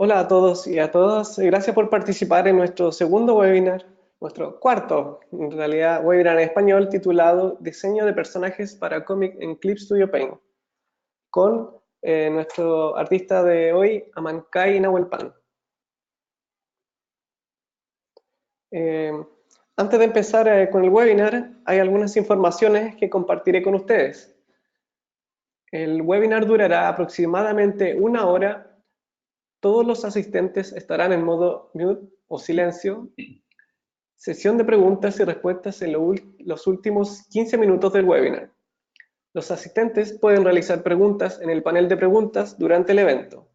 Hola a todos y a todas. Gracias por participar en nuestro segundo webinar, nuestro cuarto, en realidad, webinar en español titulado Diseño de personajes para cómic en Clip Studio Paint, con nuestro artista de hoy, Amancay Nahuelpan. Antes de empezar con el webinar, hay algunas informaciones que compartiré con ustedes. El webinar durará aproximadamente 1 hora. Todos los asistentes estarán en modo mute o silencio. Sesión de preguntas y respuestas en los últimos 15 minutos del webinar. Los asistentes pueden realizar preguntas en el panel de preguntas durante el evento.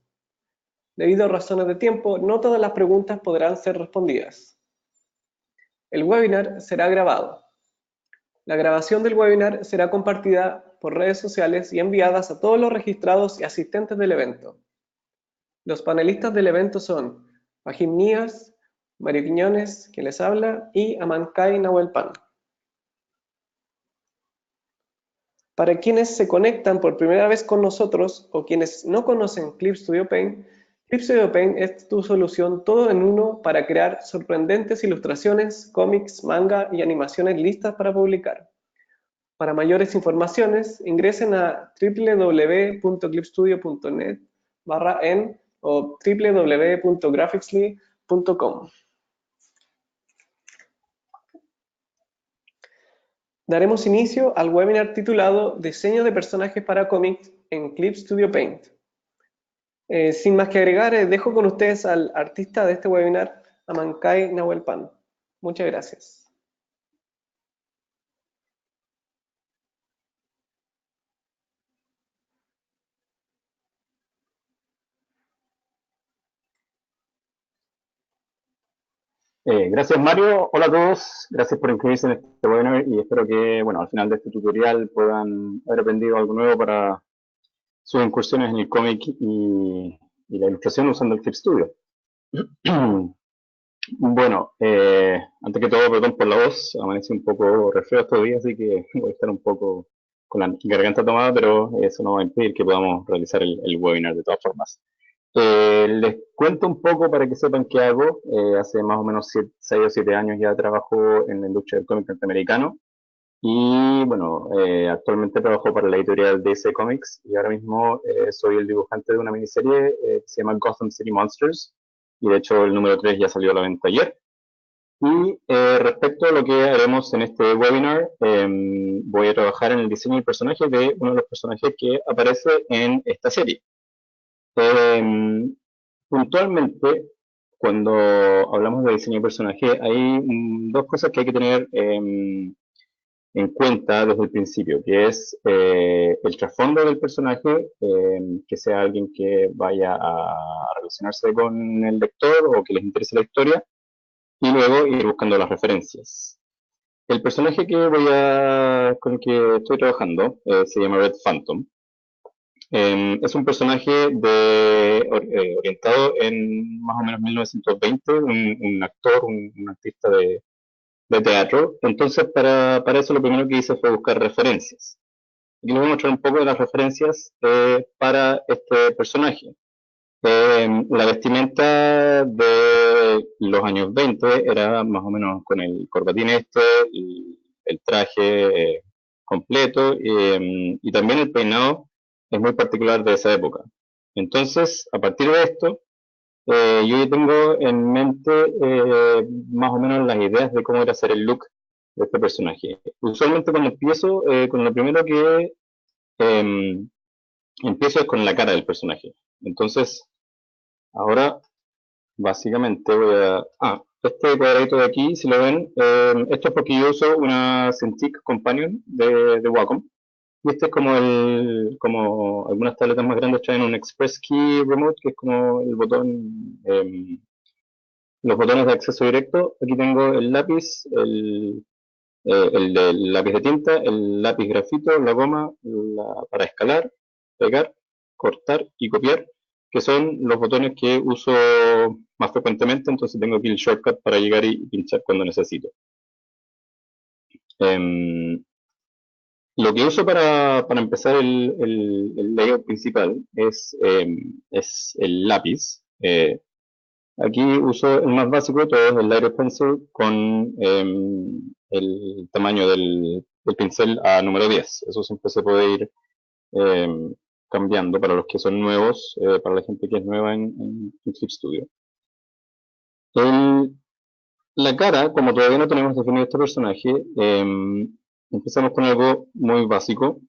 Debido a razones de tiempo, no todas las preguntas podrán ser respondidas. El webinar será grabado. La grabación del webinar será compartida por redes sociales y enviadas a todos los registrados y asistentes del evento. Los panelistas del evento son Fahim Nías, Mario Quiñones, quien les habla, y Amancay Nahuelpan. Para quienes se conectan por primera vez con nosotros o quienes no conocen Clip Studio Paint es tu solución todo en uno para crear sorprendentes ilustraciones, cómics, manga y animaciones listas para publicar. Para mayores informaciones, ingresen a www.clipstudio.net/en o www.graphicsly.com. Daremos inicio al webinar titulado Diseño de personajes para cómics en Clip Studio Paint. Sin más que agregar, dejo con ustedes al artista de este webinar, Amancay Nahuelpan. Muchas gracias. Gracias Mario, hola a todos, gracias por inscribirse en este webinar y espero que, bueno, al final de este tutorial puedan haber aprendido algo nuevo para sus incursiones en el cómic y la ilustración usando el Clip Studio. Bueno, antes que todo, perdón por la voz, amanecí un poco resfriado estos días, así que voy a estar un poco con la garganta tomada, pero eso no va a impedir que podamos realizar el webinar de todas formas. Les cuento un poco para que sepan qué hago. Hace más o menos 6 o 7 años ya trabajo en la industria del cómic norteamericano y bueno, actualmente trabajo para la editorial DC Comics y ahora mismo soy el dibujante de una miniserie que se llama Gotham City Monsters y de hecho el número 3 ya salió a la venta ayer. Y respecto a lo que haremos en este webinar, voy a trabajar en el diseño del personaje de uno de los personajes que aparece en esta serie. Puntualmente, cuando hablamos de diseño de personaje, hay dos cosas que hay que tener en cuenta desde el principio, que es el trasfondo del personaje, que sea alguien que vaya a relacionarse con el lector o que les interese la historia, y luego ir buscando las referencias. El personaje con el que estoy trabajando se llama Red Phantom. Es un personaje orientado en más o menos 1920, un actor, un artista de teatro. Entonces, para eso lo primero que hice fue buscar referencias. Y les voy a mostrar un poco de las referencias para este personaje. La vestimenta de los años 20 era más o menos con el corbatín y el traje completo y también el peinado es muy particular de esa época. Entonces, a partir de esto, yo ya tengo en mente más o menos las ideas de cómo era hacer el look de este personaje. Usualmente cuando empiezo, con lo primero que empiezo es con la cara del personaje. Entonces, ahora básicamente voy a... este cuadradito de aquí, si lo ven, esto es porque yo uso una Cintiq Companion de Wacom. Y este es como algunas tabletas más grandes traen un Express Key Remote, que es como el botón, los botones de acceso directo. Aquí tengo el lápiz, el lápiz de tinta, el lápiz grafito, la goma para escalar, pegar, cortar y copiar, que son los botones que uso más frecuentemente, entonces tengo aquí el shortcut para llegar y pinchar cuando necesito. Lo que uso para empezar el layout principal es el lápiz. Aquí uso el más básico de todos, el Lighter Pencil, con el tamaño del pincel a número 10. Eso siempre se puede ir cambiando para los que son nuevos, para la gente que es nueva en Clip Studio. La cara, como todavía no tenemos definido este personaje, empezamos con algo muy básico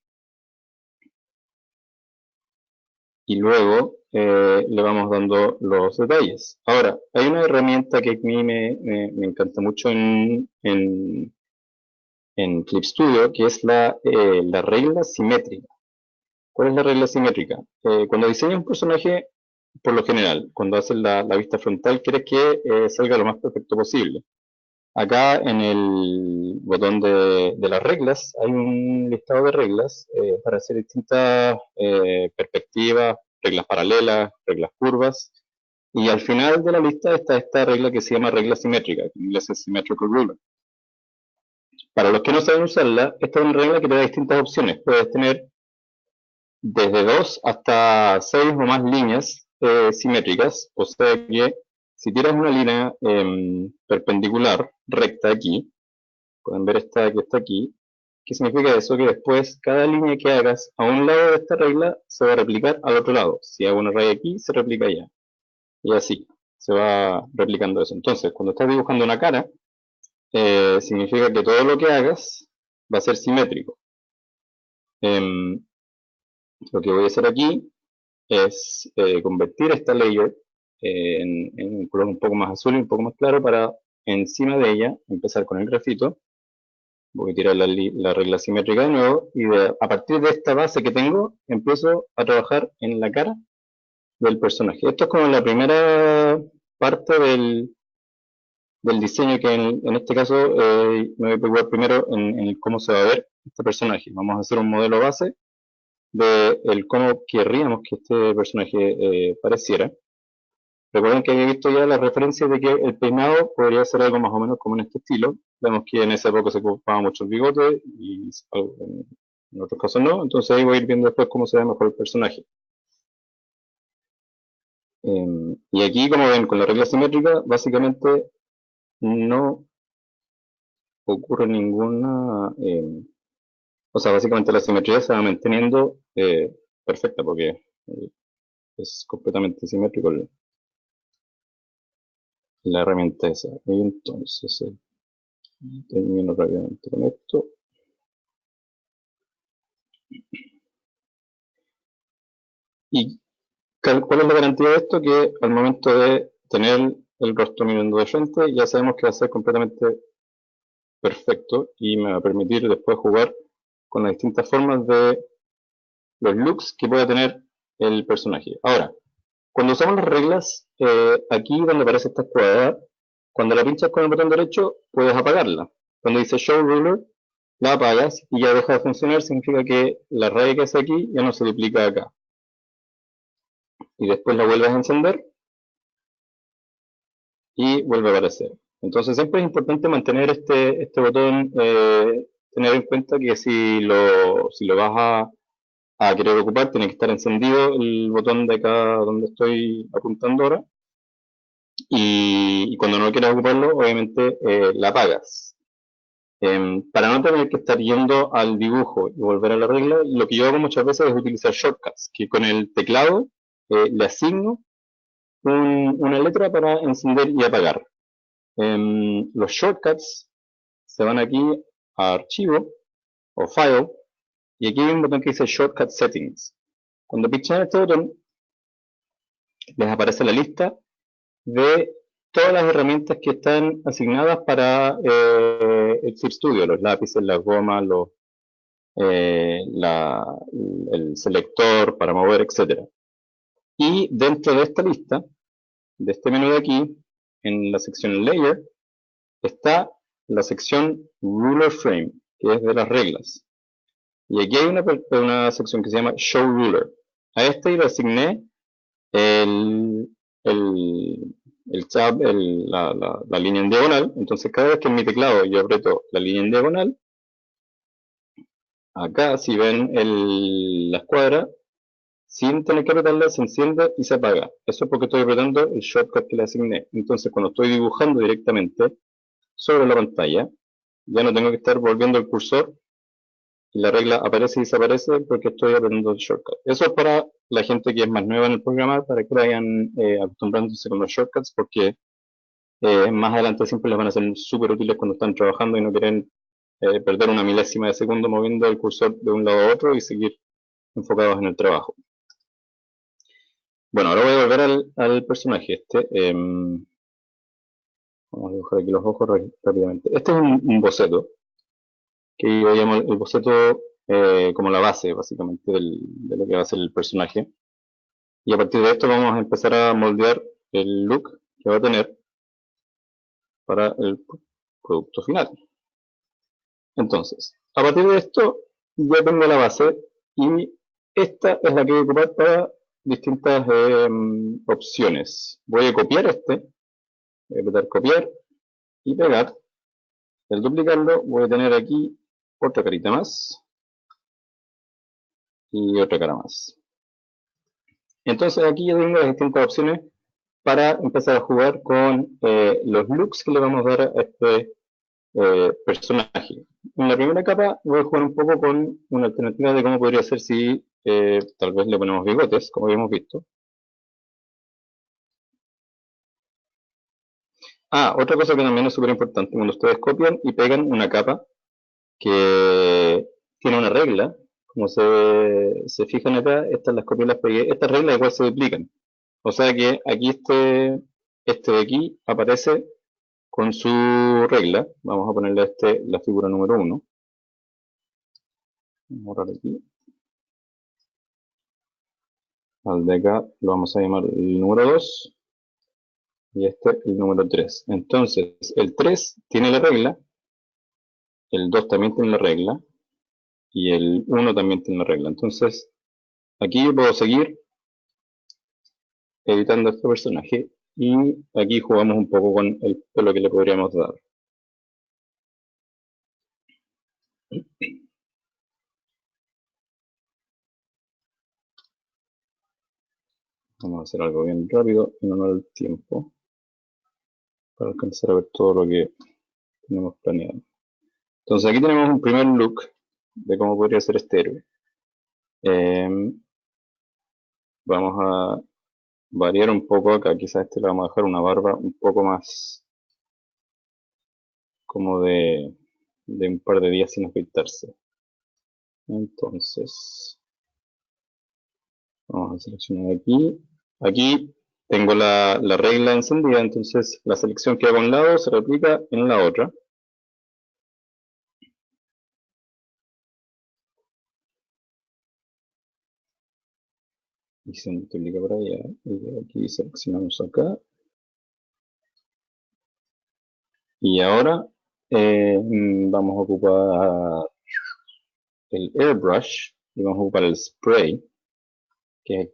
y luego le vamos dando los detalles. Ahora, hay una herramienta que a mí me encanta mucho en Clip Studio, que es la regla simétrica. ¿Cuál es la regla simétrica? Cuando diseñas un personaje, por lo general, cuando haces la vista frontal, quieres que salga lo más perfecto posible. Acá en el botón de las reglas hay un listado de reglas para hacer distintas perspectivas, reglas paralelas, reglas curvas. Y al final de la lista está esta regla que se llama regla simétrica, que en inglés es Symmetrical Ruler. Para los que no saben usarla, esta es una regla que te da distintas opciones. Puedes tener desde 2 hasta 6 o más líneas simétricas, o sea que si tiras una línea perpendicular, recta aquí, pueden ver esta que está aquí, ¿qué significa eso? Que después cada línea que hagas a un lado de esta regla se va a replicar al otro lado. Si hago una raya aquí, se replica allá. Y así, se va replicando eso. Entonces, cuando estás dibujando una cara, significa que todo lo que hagas va a ser simétrico. Lo que voy a hacer aquí es convertir esta layer en un color un poco más azul y un poco más claro para encima de ella empezar con el grafito. Voy a tirar la regla simétrica de nuevo y a partir de esta base que tengo empiezo a trabajar en la cara del personaje. Esto es como la primera parte del diseño que en este caso me voy a preocupar primero en cómo se va a ver este personaje. Vamos a hacer un modelo base de cómo querríamos que este personaje pareciera. Recuerden que había visto ya la referencia de que el peinado podría ser algo más o menos como en este estilo. Vemos que en esa época se ocupaba mucho el bigote y en otros casos no. Entonces ahí voy a ir viendo después cómo se ve mejor el personaje. Y aquí, como ven, con la regla simétrica, básicamente no ocurre ninguna... o sea, básicamente la simetría se va manteniendo perfecta porque es completamente simétrico la herramienta esa. Y entonces termino rápidamente con esto. ¿Y cuál es la garantía de esto? Que al momento de tener el rostro mirando de frente, ya sabemos que va a ser completamente perfecto y me va a permitir después jugar con las distintas formas de los looks que pueda tener el personaje. Ahora, cuando usamos las reglas, aquí donde aparece esta cuadrada, cuando la pinchas con el botón derecho, puedes apagarla. Cuando dice Show Ruler, la apagas y ya deja de funcionar, significa que la raya que hace aquí ya no se duplica acá. Y después la vuelves a encender y vuelve a aparecer. Entonces siempre es importante mantener este botón, tener en cuenta que si lo vas a querer ocupar, tiene que estar encendido el botón de acá donde estoy apuntando ahora. Y cuando no quieras ocuparlo, obviamente la apagas. Para no tener que estar yendo al dibujo y volver a la regla, lo que yo hago muchas veces es utilizar shortcuts, que con el teclado le asigno una letra para encender y apagar. Los shortcuts se van aquí a archivo o file y aquí hay un botón que dice shortcut settings. Cuando pinchan este botón les aparece la lista de todas las herramientas que están asignadas para el Clip Studio, los lápices, las gomas, el selector para mover, etc. Y dentro de esta lista, de este menú de aquí, en la sección Layer, está la sección Ruler Frame, que es de las reglas. Y aquí hay una sección que se llama Show Ruler. A este le asigné la línea en diagonal. Entonces cada vez que en mi teclado yo aprieto la línea en diagonal, acá si ven la escuadra, sin tener que apretarla, se enciende y se apaga. Eso es porque estoy apretando el shortcut que le asigné. Entonces, cuando estoy dibujando directamente sobre la pantalla, ya no tengo que estar volviendo el cursor y la regla aparece y desaparece porque estoy apretando el shortcut. Eso es para la gente que es más nueva en el programa, para que vayan acostumbrándose con los shortcuts, porque más adelante siempre les van a ser súper útiles cuando están trabajando y no quieren perder una milésima de segundo moviendo el cursor de un lado a otro y seguir enfocados en el trabajo. Bueno, ahora voy a volver al personaje este. Vamos a dibujar aquí los ojos rápidamente. Este es un boceto, que yo llamo el boceto como la base, básicamente, de lo que va a ser el personaje. Y a partir de esto vamos a empezar a moldear el look que va a tener para el producto final. Entonces, a partir de esto ya tengo la base y esta es la que voy a ocupar para distintas opciones. Voy a copiar voy a apretar copiar y pegar. Al duplicarlo voy a tener aquí otra carita más y otra cara más. Entonces aquí ya tengo las distintas opciones para empezar a jugar con los looks que le vamos a dar a este personaje. En la primera capa voy a jugar un poco con una alternativa de cómo podría ser si tal vez le ponemos bigotes, como habíamos visto. Otra cosa que también es súper importante, cuando ustedes copian y pegan una capa que tiene una regla, como se fijan acá, estas las copié y las pegué, estas reglas igual se duplican. O sea que aquí este de aquí aparece con su regla. Vamos a ponerle a la figura número 1. Vamos a borrar aquí. Al de acá lo vamos a llamar el número 2 y este el número 3. Entonces, el 3 tiene la regla, el 2 también tiene la regla y el 1 también tiene la regla. Entonces, aquí yo puedo seguir editando a este personaje y aquí jugamos un poco con el pelo que le podríamos dar. Vamos a hacer algo bien rápido en honor al tiempo para alcanzar a ver todo lo que tenemos planeado. Entonces aquí tenemos un primer look de cómo podría ser este héroe. Vamos a variar un poco acá, quizás le vamos a dejar una barba un poco más como de un par de días sin afeitarse. Entonces, vamos a seleccionar aquí. Aquí tengo la regla encendida, entonces la selección que hago a un lado se replica en la otra. Y se multiplica por allá. Y aquí seleccionamos acá. Y ahora vamos a ocupar el airbrush y vamos a ocupar el spray, que es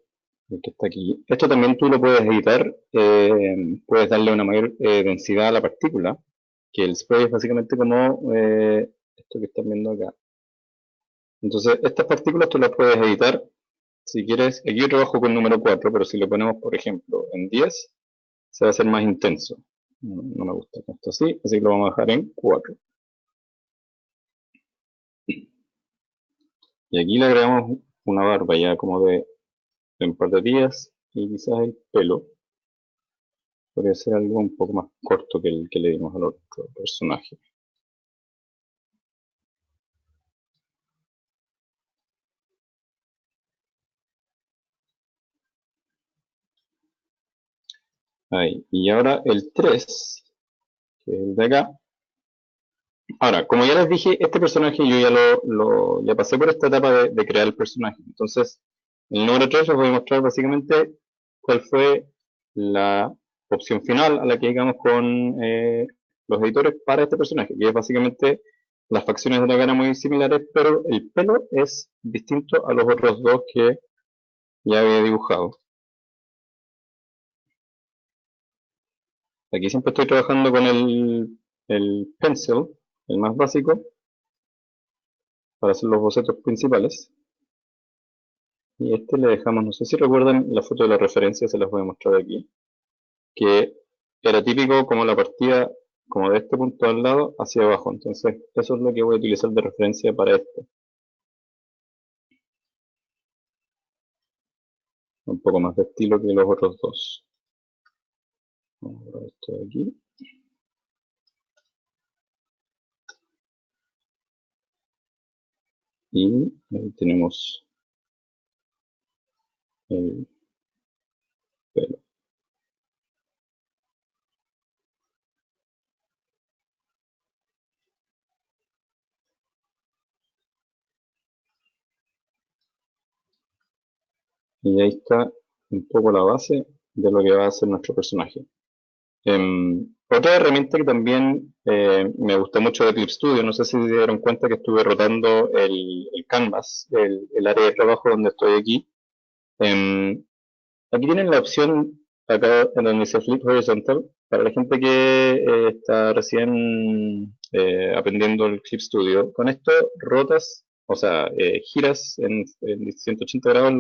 el que está aquí. Esto también tú lo puedes editar, puedes darle una mayor densidad a la partícula, que el spray es básicamente como esto que están viendo acá. Entonces, estas partículas tú las puedes editar si quieres. Aquí yo trabajo con número 4, pero si lo ponemos, por ejemplo, en 10, se va a hacer más intenso. No me gusta esto así que lo vamos a dejar en 4. Y aquí le agregamos una barba ya como de un par de días y quizás el pelo podría ser algo un poco más corto que el que le dimos al otro personaje. Ahí. Y ahora el 3, que es el de acá. Ahora, como ya les dije, este personaje yo ya pasé por esta etapa de crear el personaje. Entonces, el número 3 les voy a mostrar básicamente cuál fue la opción final a la que llegamos con los editores para este personaje, que es básicamente las facciones de la cara muy similares, pero el pelo es distinto a los otros dos que ya había dibujado. Aquí siempre estoy trabajando con el pencil, el más básico, para hacer los bocetos principales. Y este le dejamos, no sé si recuerdan la foto de la referencia, se las voy a mostrar aquí, que era típico como la partida como de este punto al lado hacia abajo. Entonces, eso es lo que voy a utilizar de referencia para este. Un poco más de estilo que los otros dos. Vamos a ver esto de aquí. Y ahí tenemos el pelo. Y ahí está un poco la base de lo que va a ser nuestro personaje. Otra herramienta que también me gusta mucho de Clip Studio, no sé si se dieron cuenta que estuve rotando el canvas, el área de trabajo donde estoy aquí. Aquí tienen la opción, acá en donde dice Flip Horizontal, para la gente que está recién aprendiendo el Clip Studio. Con esto rotas, o sea, giras en 180 grados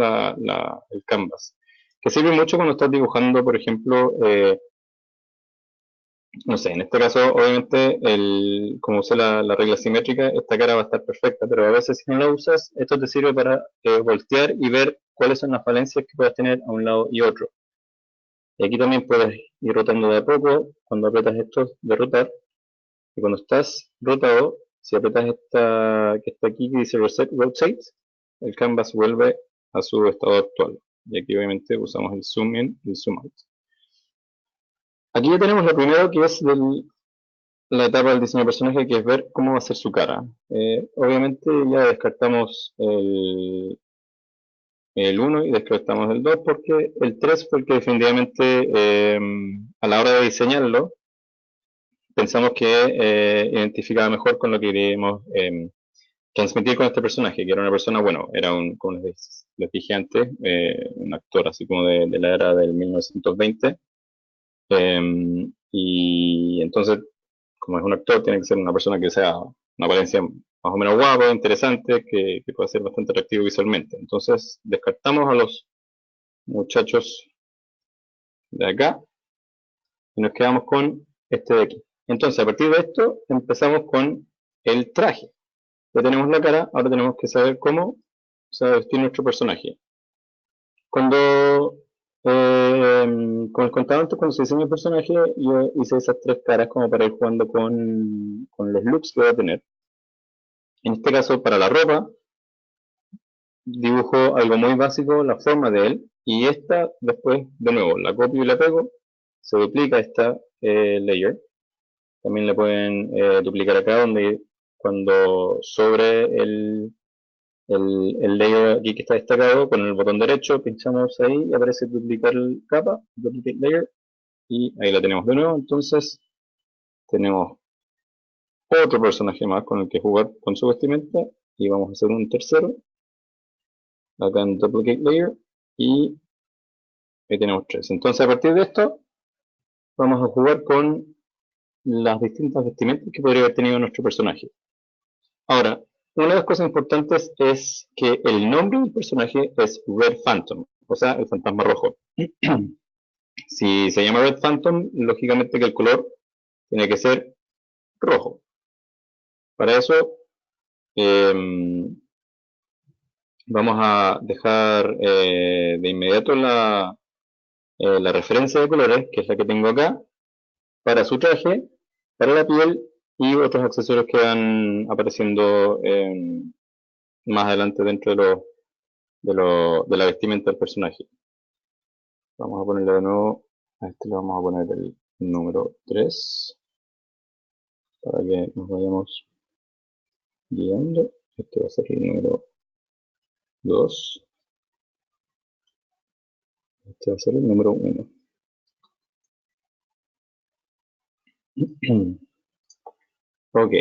el canvas, que sirve mucho cuando estás dibujando, por ejemplo, no sé, en este caso, obviamente, como usé la regla simétrica, esta cara va a estar perfecta, pero a veces si no la usas, esto te sirve para voltear y ver cuáles son las falencias que puedes tener a un lado y otro. Y aquí también puedes ir rotando de a poco, cuando apretas esto de rotar, y cuando estás rotado, si apretas esta que está aquí que dice Reset Rotate, el canvas vuelve a su estado actual. Y aquí obviamente usamos el zoom in y el zoom out. Aquí ya tenemos lo primero que es la etapa del diseño de personaje, que es ver cómo va a ser su cara. Obviamente ya descartamos el 1 y descartamos el 2 porque el 3 fue el que definitivamente a la hora de diseñarlo pensamos que identificaba mejor con lo que queríamos transmitir con este personaje, que era una persona, bueno, era como les dije antes, un actor así como de la era del 1920. Y entonces, como es un actor, tiene que ser una persona que sea una apariencia más o menos guapa, interesante, que pueda ser bastante atractivo visualmente. Entonces, descartamos a los muchachos de acá y nos quedamos con este de aquí. Entonces, a partir de esto, empezamos con el traje. Ya tenemos la cara, ahora tenemos que saber cómo se va a vestir nuestro personaje. Cuando, como les contaba antes, cuando se diseña el personaje, yo hice esas tres caras como para ir jugando con los looks que va a tener. En este caso, para la ropa, dibujo algo muy básico, la forma de él, y esta después, de nuevo, la copio y la pego, se duplica esta layer. También le pueden duplicar acá, donde cuando sobre el layer aquí que está destacado, con el botón derecho pinchamos ahí y aparece duplicar capa, duplicate layer, y ahí la tenemos de nuevo. Entonces tenemos otro personaje más con el que jugar con su vestimenta, y vamos a hacer un tercero acá en duplicate layer, y ahí tenemos tres. Entonces a partir de esto vamos a jugar con las distintas vestimentas que podría haber tenido nuestro personaje. Ahora, una de las cosas importantes es que el nombre del personaje es Red Phantom, o sea, el fantasma rojo. Si se llama Red Phantom, lógicamente que el color tiene que ser rojo. Para eso, vamos a dejar de inmediato la referencia de colores, que es la que tengo acá, para su traje, para la piel y otros accesorios que van apareciendo más adelante dentro de la vestimenta del personaje. Vamos a ponerle de nuevo, a este le vamos a poner el número 3 para que nos vayamos guiando. Este va a ser el número 2. Este va a ser el número 1. Ok,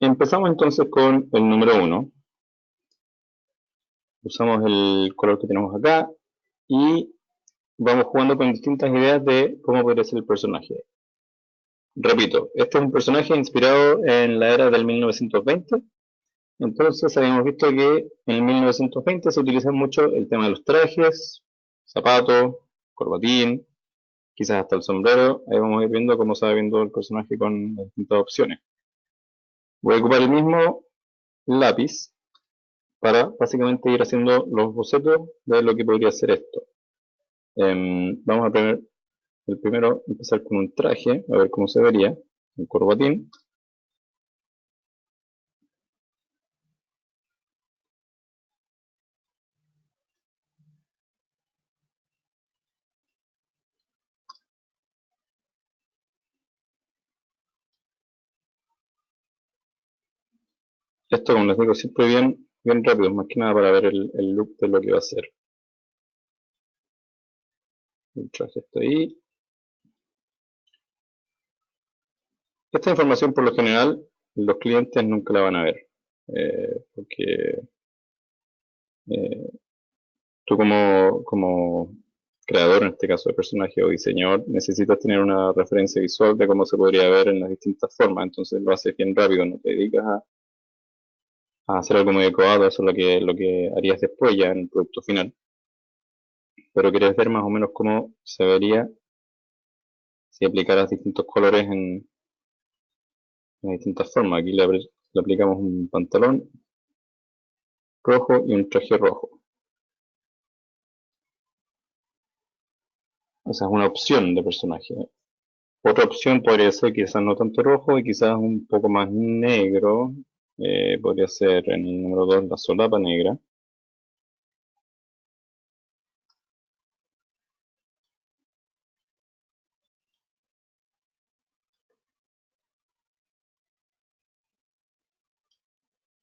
empezamos entonces con el número 1. Usamos el color que tenemos acá y vamos jugando con distintas ideas de cómo podría ser el personaje. Repito, este es un personaje inspirado en la era del 1920 Entonces habíamos visto que en 1920 se utiliza mucho el tema de los trajes, zapatos, corbatín, quizás hasta el sombrero. Ahí vamos a ir viendo cómo se va viendo el personaje con las distintas opciones. Voy a ocupar el mismo lápiz para básicamente ir haciendo los bocetos de lo que podría ser esto. Vamos a el primero empezar con un traje, a ver cómo se vería, un corbatín. Esto, como les digo, siempre bien rápido, más que nada para ver el look de lo que va a ser. El traje está ahí. Esta información, por lo general, los clientes nunca la van a ver, porque tú como creador, en este caso de personaje o diseñador, necesitas tener una referencia visual de cómo se podría ver en las distintas formas, entonces lo haces bien rápido, no te dedicas a hacer algo muy adecuado, eso es lo que harías después ya en el producto final. Pero querés ver más o menos cómo se vería si aplicaras distintos colores en distintas formas. Aquí le aplicamos un pantalón rojo y un traje rojo. Esa es una opción de personaje. Otra opción podría ser quizás no tanto rojo y quizás un poco más negro. Podría ser en el número 2 la solapa negra.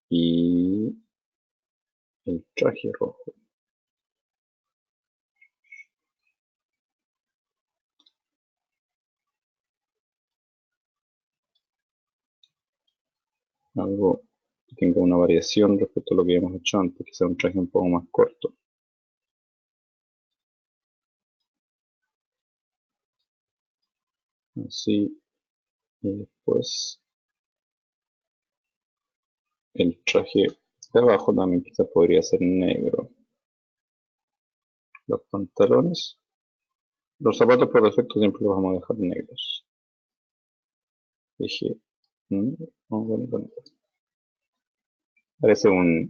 Y el traje rojo. Algo que tenga una variación respecto a lo que habíamos hecho antes, quizás un traje un poco más corto. Así, y después el traje de abajo también quizás podría ser negro. Los pantalones, los zapatos por defecto siempre los vamos a dejar negros. Dije, bueno, parece una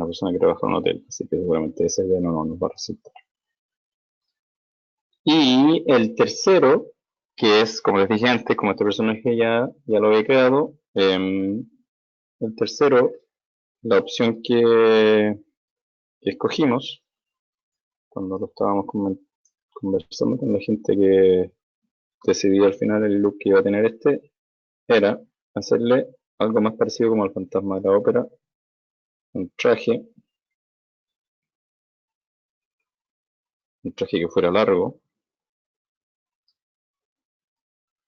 persona que trabaja en un hotel, así que seguramente esa idea no nos va a resultar. Y el tercero, que es, como les dije antes, como este personaje ya lo había creado, el tercero, la opción que escogimos, cuando lo estábamos conversando con la gente que decidió al final el look que iba a tener este, era hacerle algo más parecido como al fantasma de la ópera, un traje que fuera largo,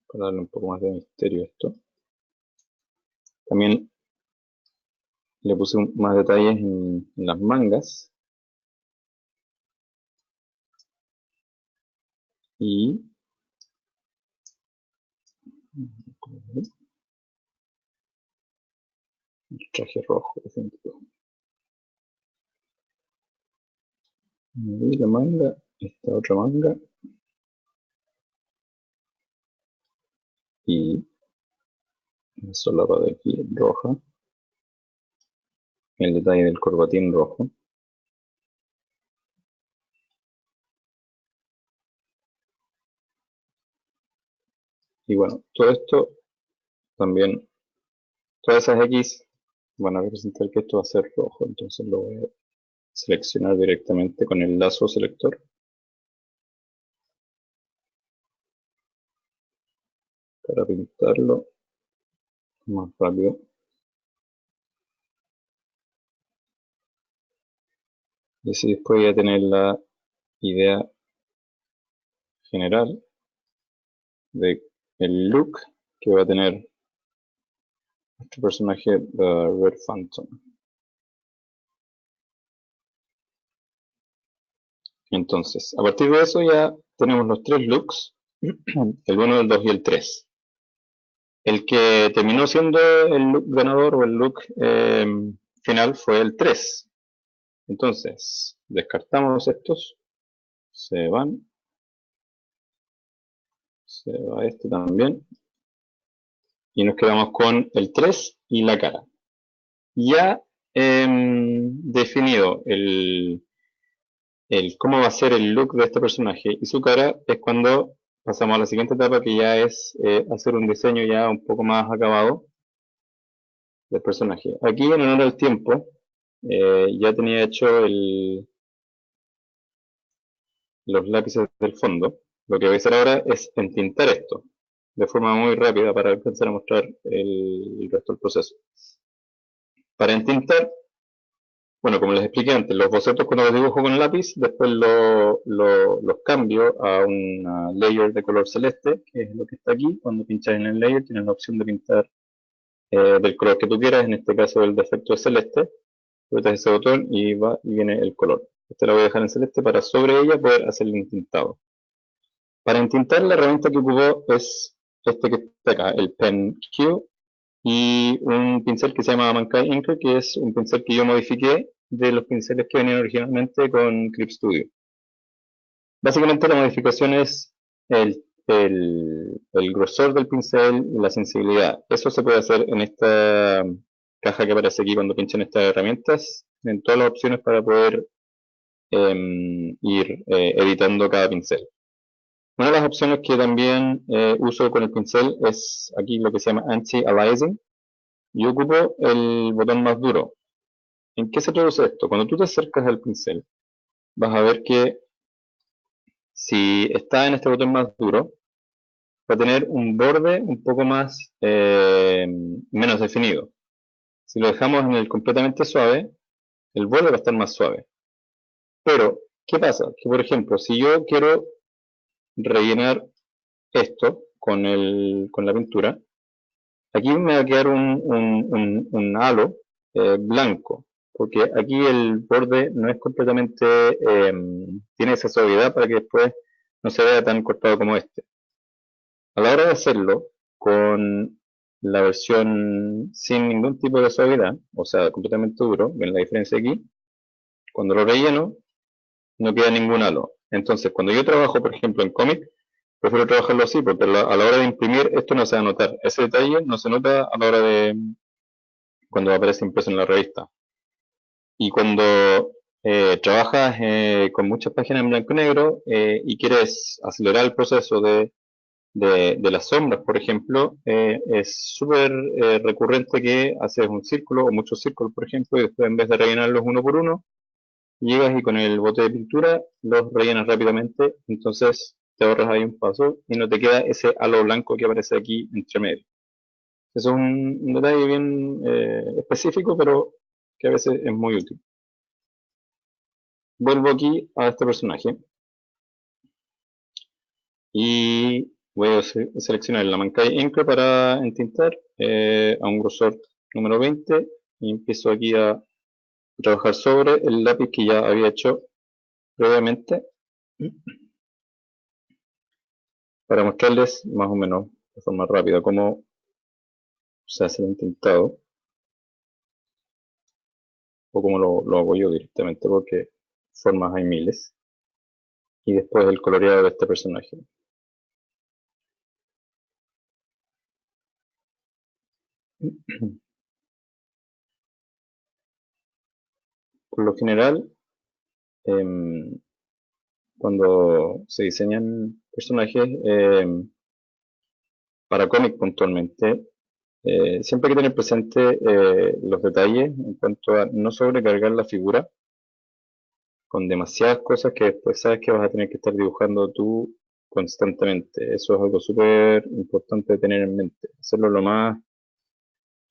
para darle un poco más de misterio a esto. También le puse más detalles en las mangas. Y el traje rojo, definitivo. Y la manga, esta otra manga. Y la solapa de aquí roja. El detalle del corbatín rojo. Y bueno, todo esto también, todas esas X van a representar que esto va a ser rojo. Entonces lo voy a seleccionar directamente con el lazo selector para pintarlo más rápido. Y así después voy a tener la idea general de el look que va a tener nuestro personaje, The Red Phantom. Entonces, a partir de eso ya tenemos los tres looks, el 1, el 2 y el 3. El que terminó siendo el look ganador o el look final fue el 3. Entonces, descartamos estos, se van, se va este también, y nos quedamos con el 3 y la cara. Ya definido el cómo va a ser el look de este personaje y su cara, es cuando pasamos a la siguiente etapa, que ya es hacer un diseño ya un poco más acabado del personaje. Aquí, en honor al tiempo, ya tenía hecho los lápices del fondo. Lo que voy a hacer ahora es entintar esto de forma muy rápida para empezar a mostrar el resto del proceso. Para entintar, bueno, como les expliqué antes, los bocetos cuando los dibujo con el lápiz, después los cambio a una layer de color celeste, que es lo que está aquí. Cuando pinchas en el layer tienes la opción de pintar del color que tú quieras, en este caso el de efecto es celeste. Apretas ese botón y va y viene el color. Esta la voy a dejar en celeste para sobre ella poder hacer el entintado. Para entintar, la herramienta que ocupo es este que está acá, el Pen Q, y un pincel que se llama Mankai Inker, que es un pincel que yo modifiqué de los pinceles que venían originalmente con Clip Studio. Básicamente la modificación es el grosor del pincel y la sensibilidad. Eso se puede hacer en esta caja que aparece aquí cuando pinchan estas herramientas, en todas las opciones para poder ir editando cada pincel. Una de las opciones que también uso con el pincel es aquí lo que se llama Anti-Aliasing. Yo ocupo el botón más duro. ¿En qué se traduce esto? Cuando tú te acercas al pincel, vas a ver que si está en este botón más duro, va a tener un borde un poco más menos definido. Si lo dejamos en el completamente suave, el borde va a estar más suave. Pero, ¿qué pasa? Que por ejemplo, si yo quiero rellenar esto con la pintura, aquí me va a quedar un halo blanco, porque aquí el borde no es completamente, tiene esa suavidad para que después no se vea tan cortado como este. A la hora de hacerlo con la versión sin ningún tipo de suavidad, o sea, completamente duro, ven la diferencia aquí, cuando lo relleno no queda ningún halo. Entonces, cuando yo trabajo, por ejemplo, en cómic, prefiero trabajarlo así, porque a la hora de imprimir esto no se va a notar. Ese detalle no se nota a la hora de cuando aparece impreso en la revista. Y cuando trabajas con muchas páginas en blanco y negro y quieres acelerar el proceso de las sombras, por ejemplo, es súper recurrente que haces un círculo o muchos círculos, por ejemplo, y después en vez de rellenarlos uno por uno, llegas y con el bote de pintura los rellenas rápidamente, entonces te ahorras ahí un paso y no te queda ese halo blanco que aparece aquí entre medio. Eso es un detalle bien específico, pero que a veces es muy útil. Vuelvo aquí a este personaje y voy a seleccionar la Mankai Ink para entintar a un grosor número 20 y empiezo aquí a trabajar sobre el lápiz que ya había hecho previamente para mostrarles más o menos de forma rápida cómo se hace el intentado o cómo lo hago yo directamente, porque formas hay miles, y después el coloreado de este personaje. Por lo general, cuando se diseñan personajes para cómic puntualmente, siempre hay que tener presente los detalles en cuanto a no sobrecargar la figura con demasiadas cosas que después sabes que vas a tener que estar dibujando tú constantemente. Eso es algo súper importante de tener en mente. Hacerlo lo más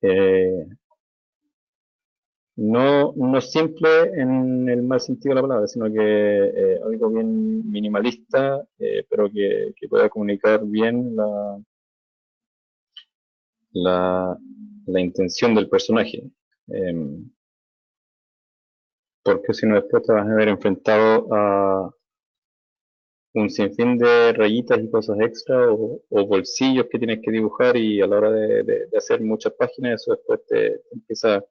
eh, no simple en el mal sentido de la palabra, sino que algo bien minimalista, pero que pueda comunicar bien la, la intención del personaje. Porque si no después te vas a ver enfrentado un sinfín de rayitas y cosas extra o bolsillos que tienes que dibujar y a la hora de hacer muchas páginas, eso después te empieza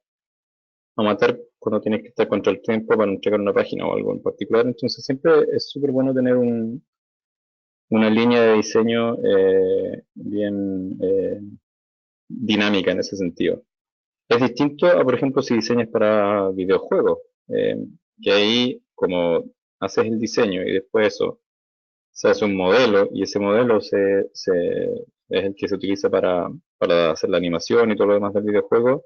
a matar cuando tienes que estar contra el tiempo para entregar una página o algo en particular. Entonces siempre es súper bueno tener una línea de diseño bien dinámica en ese sentido. Es distinto a, por ejemplo, si diseñas para videojuegos, eh, que ahí como haces el diseño y después eso se hace un modelo y ese modelo es el que se utiliza para hacer la animación y todo lo demás del videojuego.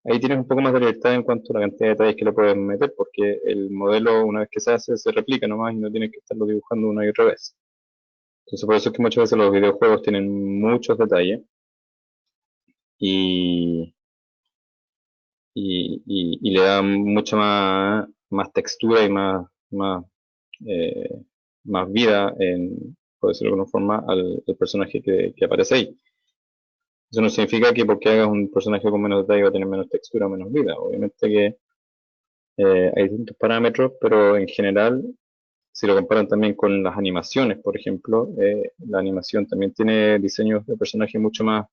Ahí tienes un poco más de libertad en cuanto a la cantidad de detalles que le puedes meter, porque el modelo, una vez que se hace, se replica nomás y no tienes que estarlo dibujando una y otra vez. Entonces, por eso es que muchas veces los videojuegos tienen muchos detalles y, y le dan mucha más textura y eh, más vida, por decirlo de alguna forma, al personaje que aparece ahí. Eso no significa que porque hagas un personaje con menos detalle va a tener menos textura o menos vida. Obviamente que hay distintos parámetros, pero en general, si lo comparan también con las animaciones, por ejemplo, la animación también tiene diseños de personajes mucho más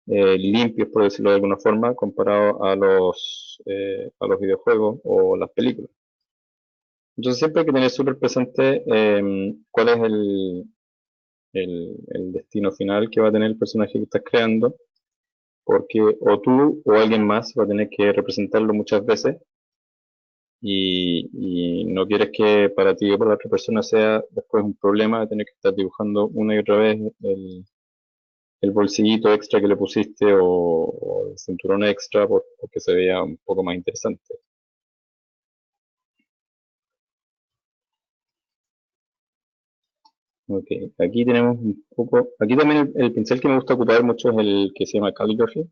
limpios, por decirlo de alguna forma, comparado a los videojuegos o las películas. Entonces siempre hay que tener súper presente cuál es el destino final que va a tener el personaje que estás creando, porque o tú o alguien más va a tener que representarlo muchas veces y no quieres que para ti o para la otra persona sea después un problema de tener que estar dibujando una y otra vez el bolsillito extra que le pusiste o el cinturón extra porque se vea un poco más interesante. Ok, aquí tenemos un poco, aquí también el pincel que me gusta ocupar mucho es el que se llama Calligraphy,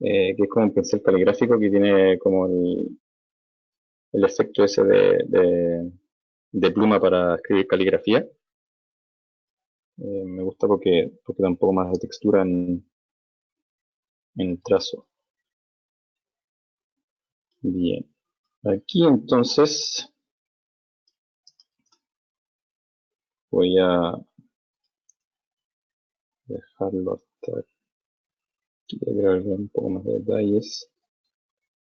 que es como un pincel caligráfico que tiene como el efecto ese de pluma para escribir caligrafía. Me gusta porque da un poco más de textura en el trazo. Bien, aquí entonces voy a dejarlo hasta aquí, agregarle un poco más de detalles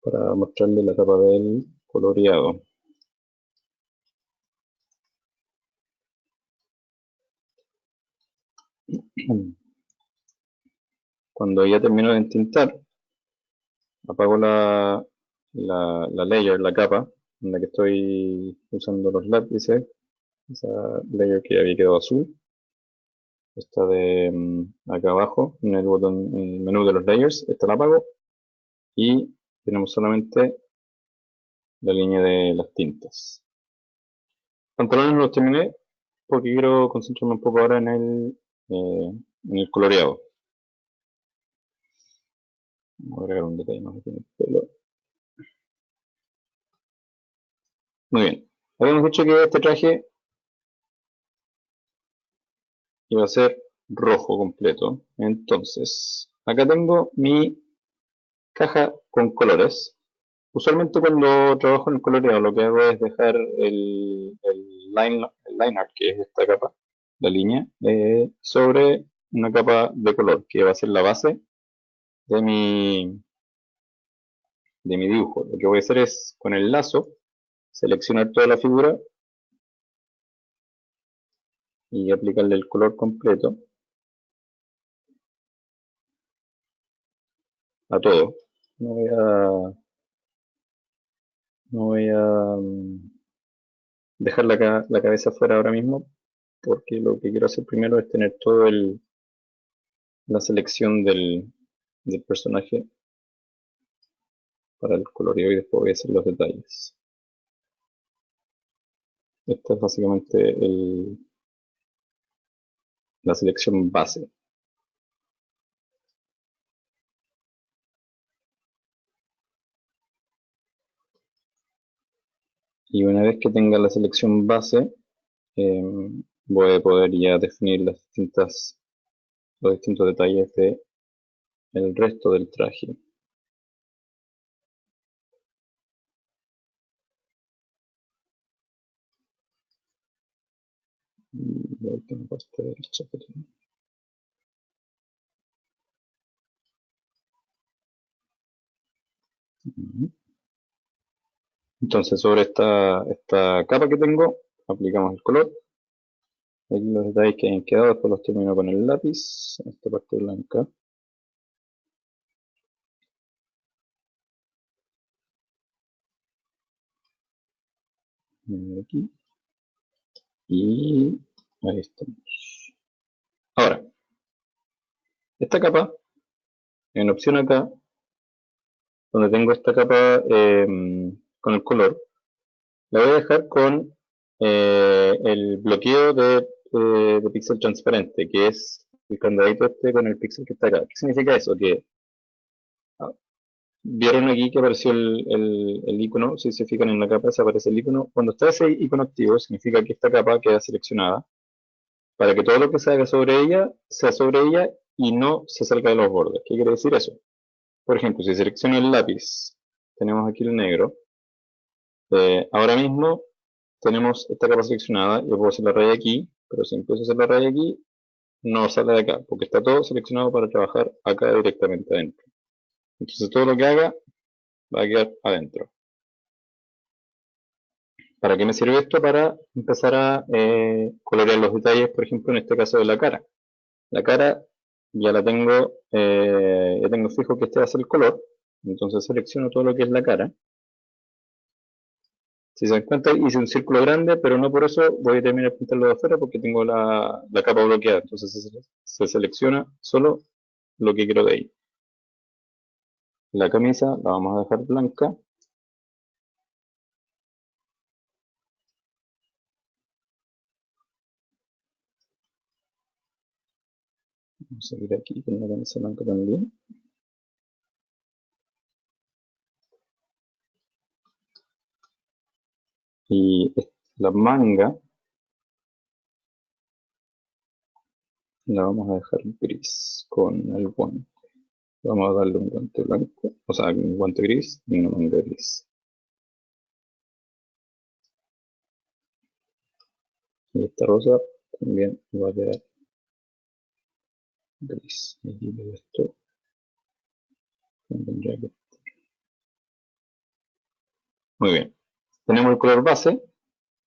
para mostrarle la capa del coloreado. Cuando ya termino de entintar, apago la layer, la capa, en la que estoy usando los lápices, esa layer que había quedado azul. Esta de acá abajo, en el botón, en el menú de los layers, esta la apago y tenemos solamente la línea de las tintas. Pantalones no los terminé porque quiero concentrarme un poco ahora en el coloreado. Voy a agregar un detalle más aquí en el pelo. Muy bien. Habíamos dicho que este traje iba a ser rojo completo. Entonces, acá tengo mi caja con colores. Usualmente cuando trabajo en el coloreado lo que hago es dejar el line art, que es esta capa, la línea, sobre una capa de color, que va a ser la base de mi dibujo. Lo que voy a hacer es, con el lazo, seleccionar toda la figura y aplicarle el color completo a todo. No voy a, no voy a dejar la cabeza fuera ahora mismo, porque lo que quiero hacer primero es tener todo la selección del personaje para el colorido y después voy a hacer los detalles. Esta es básicamente la selección base. Y una vez que tenga la selección base, eh, voy a poder ya definir los distintos detalles del resto del traje. Y la última parte derecha que tengo. Entonces, sobre esta capa que tengo, aplicamos el color. Aquí los detalles que hayan quedado, después los termino con el lápiz, esta parte blanca. Aquí. Y ahí estamos. Ahora, esta capa, en opción acá, donde tengo esta capa con el color, la voy a dejar con el bloqueo de píxel transparente, que es el candadito este con el píxel que está acá. ¿Qué significa eso? Que vieron aquí que apareció el icono, si se fijan en la capa, se aparece el icono. Cuando está ese icono activo, significa que esta capa queda seleccionada para que todo lo que se haga sobre ella sea sobre ella y no se salga de los bordes. ¿Qué quiere decir eso? Por ejemplo, si selecciono el lápiz, tenemos aquí el negro. Ahora mismo tenemos esta capa seleccionada. Yo puedo hacer la raya aquí, pero si empiezo a hacer la raya aquí, no sale de acá, porque está todo seleccionado para trabajar acá directamente adentro. Entonces todo lo que haga va a quedar adentro. ¿Para qué me sirve esto? Para empezar a colorear los detalles, por ejemplo, en este caso de la cara. La cara ya la tengo, ya tengo fijo que este va a ser el color, entonces selecciono todo lo que es la cara. Si se dan cuenta, hice un círculo grande, pero no por eso voy a terminar de pintarlo de afuera porque tengo la capa bloqueada. Entonces se selecciona solo lo que quiero de ahí. La camisa la vamos a dejar blanca. Vamos a ir aquí con la camisa blanca también. Y la manga la vamos a dejar gris con el guante. Vamos a darle un guante blanco, o sea, un guante gris y una manga gris. Y esta rosa también va a quedar gris. Y aquí le esto tendría que... Muy bien. Tenemos el color base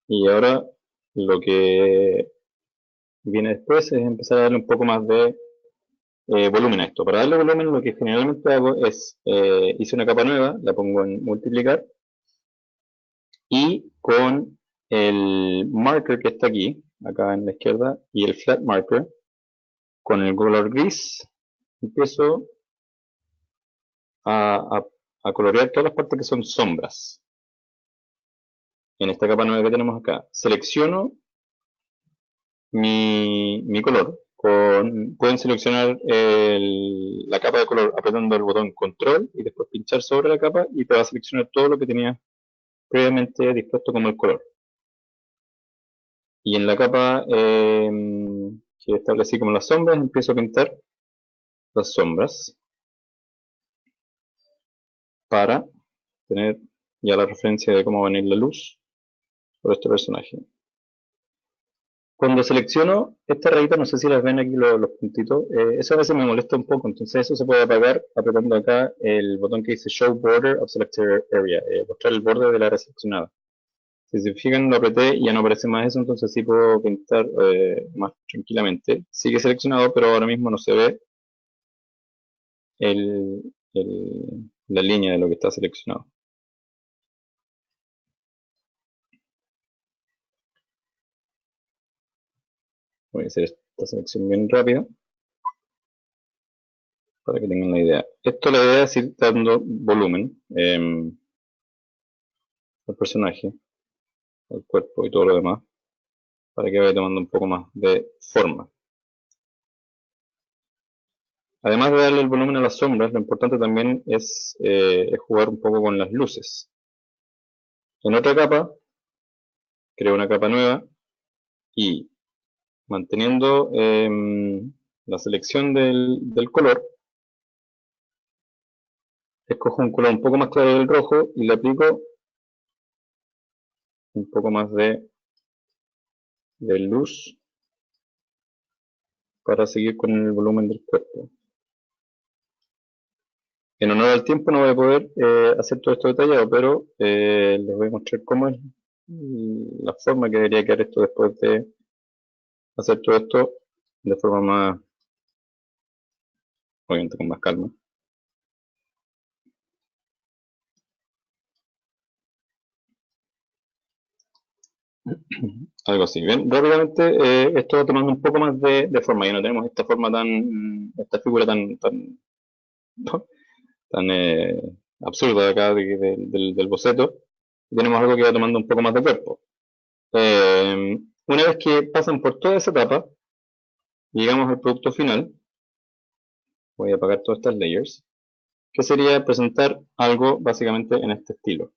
y ahora lo que viene después es empezar a darle un poco más de volumen a esto. Para darle volumen lo que generalmente hago es, hice una capa nueva, la pongo en multiplicar y con el marker que está aquí, acá en la izquierda, y el flat marker, con el color gris, empiezo a, a colorear todas las partes que son sombras. En esta capa nueva que tenemos acá, selecciono mi color. Pueden seleccionar la capa de color apretando el botón control y después pinchar sobre la capa y te va a seleccionar todo lo que tenías previamente dispuesto como el color. Y en la capa que establecí como las sombras, empiezo a pintar las sombras para tener ya la referencia de cómo va a venir la luz por este personaje. Cuando selecciono esta rayita, no sé si las ven aquí los puntitos, eso a veces me molesta un poco, entonces eso se puede apagar apretando acá el botón que dice Show Border of Selected Area, mostrar el borde del área seleccionada. Si se fijan, lo apreté y ya no aparece más eso, entonces sí puedo pintar más tranquilamente. Sigue seleccionado, pero ahora mismo no se ve la línea de lo que está seleccionado. Voy a hacer esta selección bien rápida para que tengan la idea. Esto la idea es ir dando volumen al personaje, al cuerpo y todo lo demás, para que vaya tomando un poco más de forma. Además de darle el volumen a las sombras, lo importante también es jugar un poco con las luces. En otra capa, creo una capa nueva y manteniendo la selección del color, escojo un color un poco más claro del rojo y le aplico un poco más de luz para seguir con el volumen del cuerpo. En honor al tiempo no voy a poder hacer todo esto detallado, pero les voy a mostrar cómo es la forma que debería quedar esto después de hacer todo esto de forma más, obviamente con más calma. Algo así. Bien, rápidamente esto va tomando un poco más de forma. Ya no tenemos esta forma esta figura tan absurda de acá del boceto. Tenemos algo que va tomando un poco más de cuerpo. Una vez que pasan por toda esa etapa, llegamos al producto final. Voy a apagar todas estas layers, que sería presentar algo básicamente en este estilo,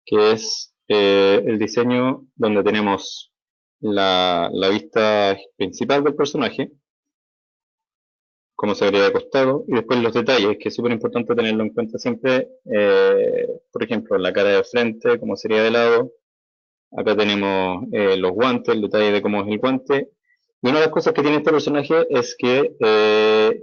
que es el diseño donde tenemos la vista principal del personaje, cómo se vería de costado, y después los detalles, que es súper importante tenerlo en cuenta siempre, por ejemplo, la cara de frente, cómo sería de lado. Acá tenemos los guantes, el detalle de cómo es el guante. Y una de las cosas que tiene este personaje es que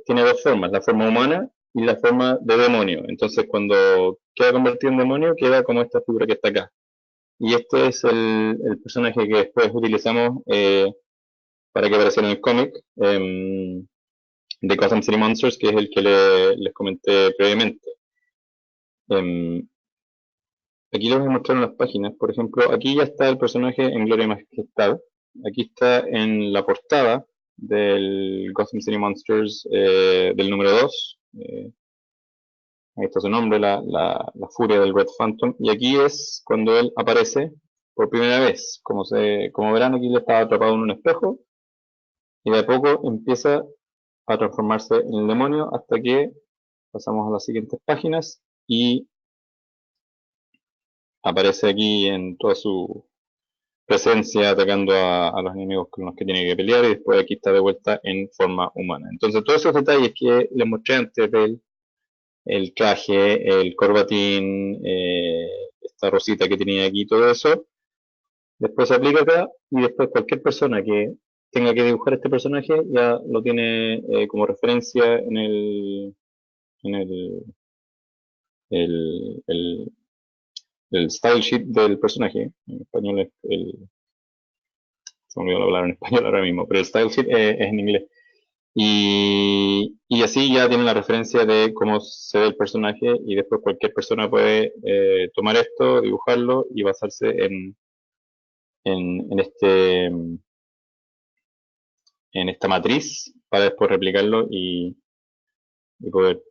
tiene dos formas, la forma humana y la forma de demonio. Entonces cuando queda convertido en demonio, queda como esta figura que está acá. Y este es el personaje que después utilizamos para que apareciera en el cómic de Gotham City Monsters, que es el que les comenté previamente. Aquí les voy a mostrar unas páginas. Por ejemplo, aquí ya está el personaje en Gloria y Majestad. Aquí está en la portada del Gotham City Monsters del número 2. Ahí está su nombre, la furia del Red Phantom. Y aquí es cuando él aparece por primera vez. Como verán, aquí le estaba atrapado en un espejo. Y de a poco empieza a transformarse en el demonio hasta que pasamos a las siguientes páginas y aparece aquí en toda su presencia atacando a los enemigos con los que tiene que pelear y después aquí está de vuelta en forma humana. Entonces todos esos detalles que les mostré antes del el traje, el corbatín, esta rosita que tenía aquí, todo eso, después se aplica acá y después cualquier persona que tenga que dibujar este personaje ya lo tiene como referencia en el style sheet del personaje. En español es se me olvidó la palabra en español ahora mismo, pero el style sheet es en inglés. Y así ya tienen la referencia de cómo se ve el personaje y después cualquier persona puede tomar esto, dibujarlo y basarse en, este, en esta matriz para después replicarlo y poder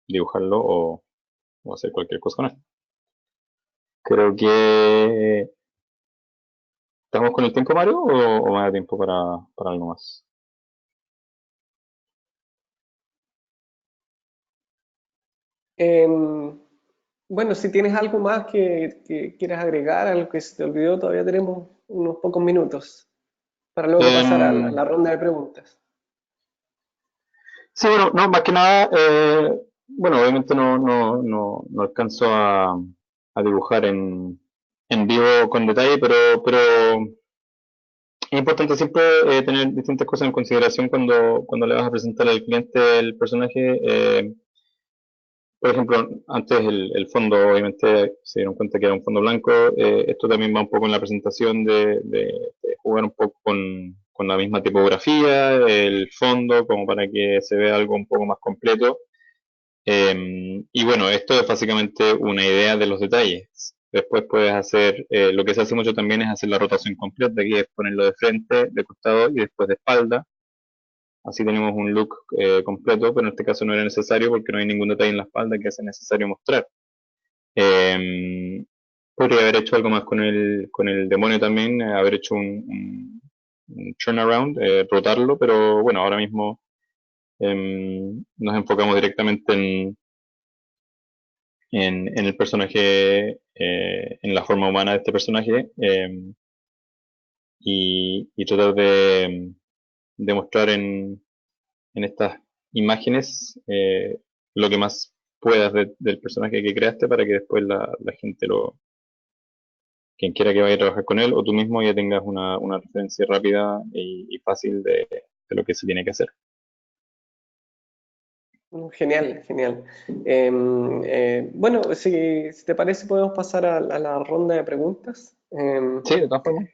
dibujarlo o hacer cualquier cosa con esto. Creo que estamos con el tiempo, Mario, o me da tiempo para algo más. Bueno, si tienes algo más que quieras agregar, algo que se te olvidó, todavía tenemos unos pocos minutos para luego pasar a Em, la ronda de preguntas. sí, bueno, no, más que nada, bueno, obviamente no alcanzo a dibujar en vivo con detalle, pero es importante siempre tener distintas cosas en consideración cuando le vas a presentar al cliente el personaje. Por ejemplo, antes el fondo, obviamente se dieron cuenta que era un fondo blanco. Esto también va un poco en la presentación de jugar un poco con la misma tipografía, el fondo, como para que se vea algo un poco más completo. Y bueno, esto es básicamente una idea de los detalles. Después puedes hacer, lo que se hace mucho también es hacer la rotación completa, que es ponerlo de frente, de costado y después de espalda. Así tenemos un look completo, pero en este caso no era necesario porque no hay ningún detalle en la espalda que sea necesario mostrar. Podría haber hecho algo más con el demonio también, haber hecho un turnaround, rotarlo, pero bueno, ahora mismo nos enfocamos directamente en el personaje, en la forma humana de este personaje, y tratar de mostrar en estas imágenes lo que más puedas del personaje que creaste para que después la gente quien quiera que vaya a trabajar con él o tú mismo ya tengas una referencia rápida y fácil de lo que se tiene que hacer. Genial, genial. Bueno, si te parece, podemos pasar a la ronda de preguntas. Sí, de todas formas.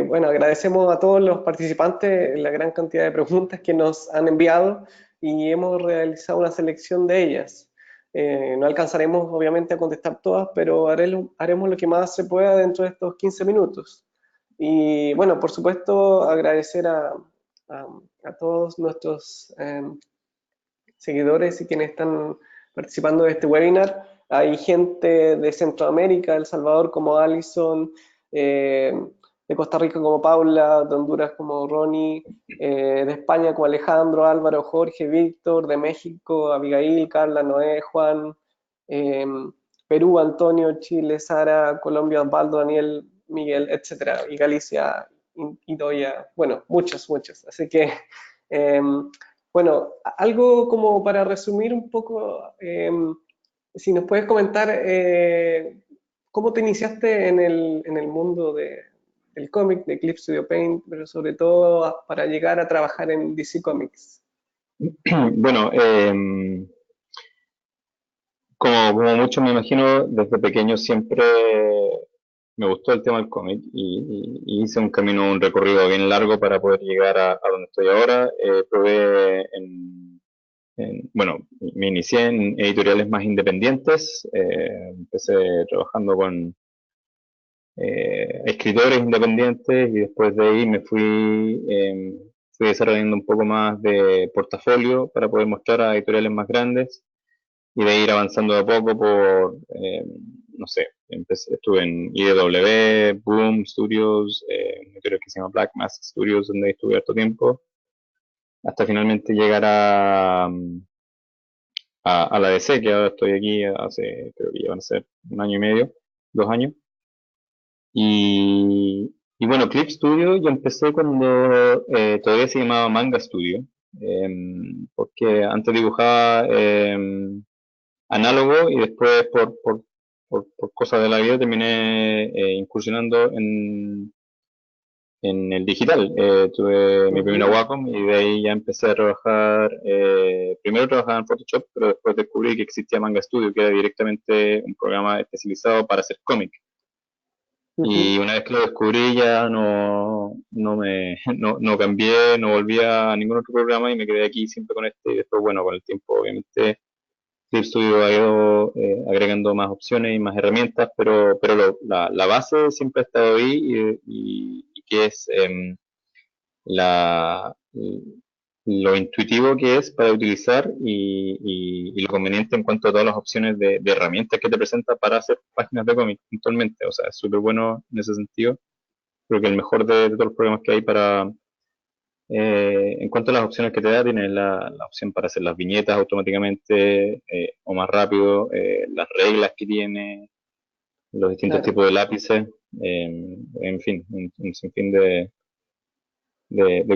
Bueno, agradecemos a todos los participantes la gran cantidad de preguntas que nos han enviado y hemos realizado una selección de ellas. No alcanzaremos obviamente a contestar todas, pero haremos lo que más se pueda dentro de estos 15 minutos. Y bueno, por supuesto, agradecer a todos nuestros seguidores y quienes están participando de este webinar. Hay gente de Centroamérica, El Salvador como Alison, de Costa Rica como Paula, de Honduras como Ronnie, de España como Alejandro, Álvaro, Jorge, Víctor, de México, Abigail, Carla, Noé, Juan, eh, Perú, Antonio, Chile, Sara, Colombia, Osvaldo, Daniel, Miguel, etcétera, y Galicia, Idoya, bueno, muchos, muchos. Así que bueno, algo como para resumir un poco, si nos puedes comentar cómo te iniciaste en el mundo del cómic, de Clip Studio Paint, pero sobre todo para llegar a trabajar en DC Comics. Bueno, como muchos me imagino, desde pequeño siempre me gustó el tema del cómic y hice un camino, un recorrido bien largo para poder llegar a donde estoy ahora. Probé bueno, me inicié en editoriales más independientes. Empecé trabajando con escritores independientes y después de ahí fui desarrollando un poco más de portafolio para poder mostrar a editoriales más grandes y de ir avanzando de a poco no sé, estuve en IDW, Boom Studios, un editorial que se llama Black Mask Studios, donde estuve harto tiempo, hasta finalmente llegar a la DC, que ahora estoy aquí creo que ya van a ser un año y medio, 2 años. Y bueno, Clip Studio yo empecé cuando todavía se llamaba Manga Studio, porque antes dibujaba análogo y después por cosas de la vida terminé incursionando en el digital. Tuve mi primera Ujú. Wacom y de ahí ya empecé a trabajar. Primero trabajaba en Photoshop, pero después descubrí que existía Manga Studio, que era directamente un programa especializado para hacer cómic. Y Ujú. una vez que lo descubrí ya no cambié, no volví a ningún otro programa y me quedé aquí siempre con este. Y después, bueno, con el tiempo obviamente Clip Studio ha ido agregando más opciones y más herramientas, pero la base siempre ha estado ahí y que es la, lo intuitivo que es para utilizar y lo conveniente en cuanto a todas las opciones de herramientas que te presenta para hacer páginas de cómic puntualmente. O sea, es súper bueno en ese sentido. Creo que el mejor de todos los programas que hay en cuanto a las opciones que te da, tienes la opción para hacer las viñetas automáticamente o más rápido, las reglas que tiene, los distintos Claro. tipos de lápices, en fin, un sinfín de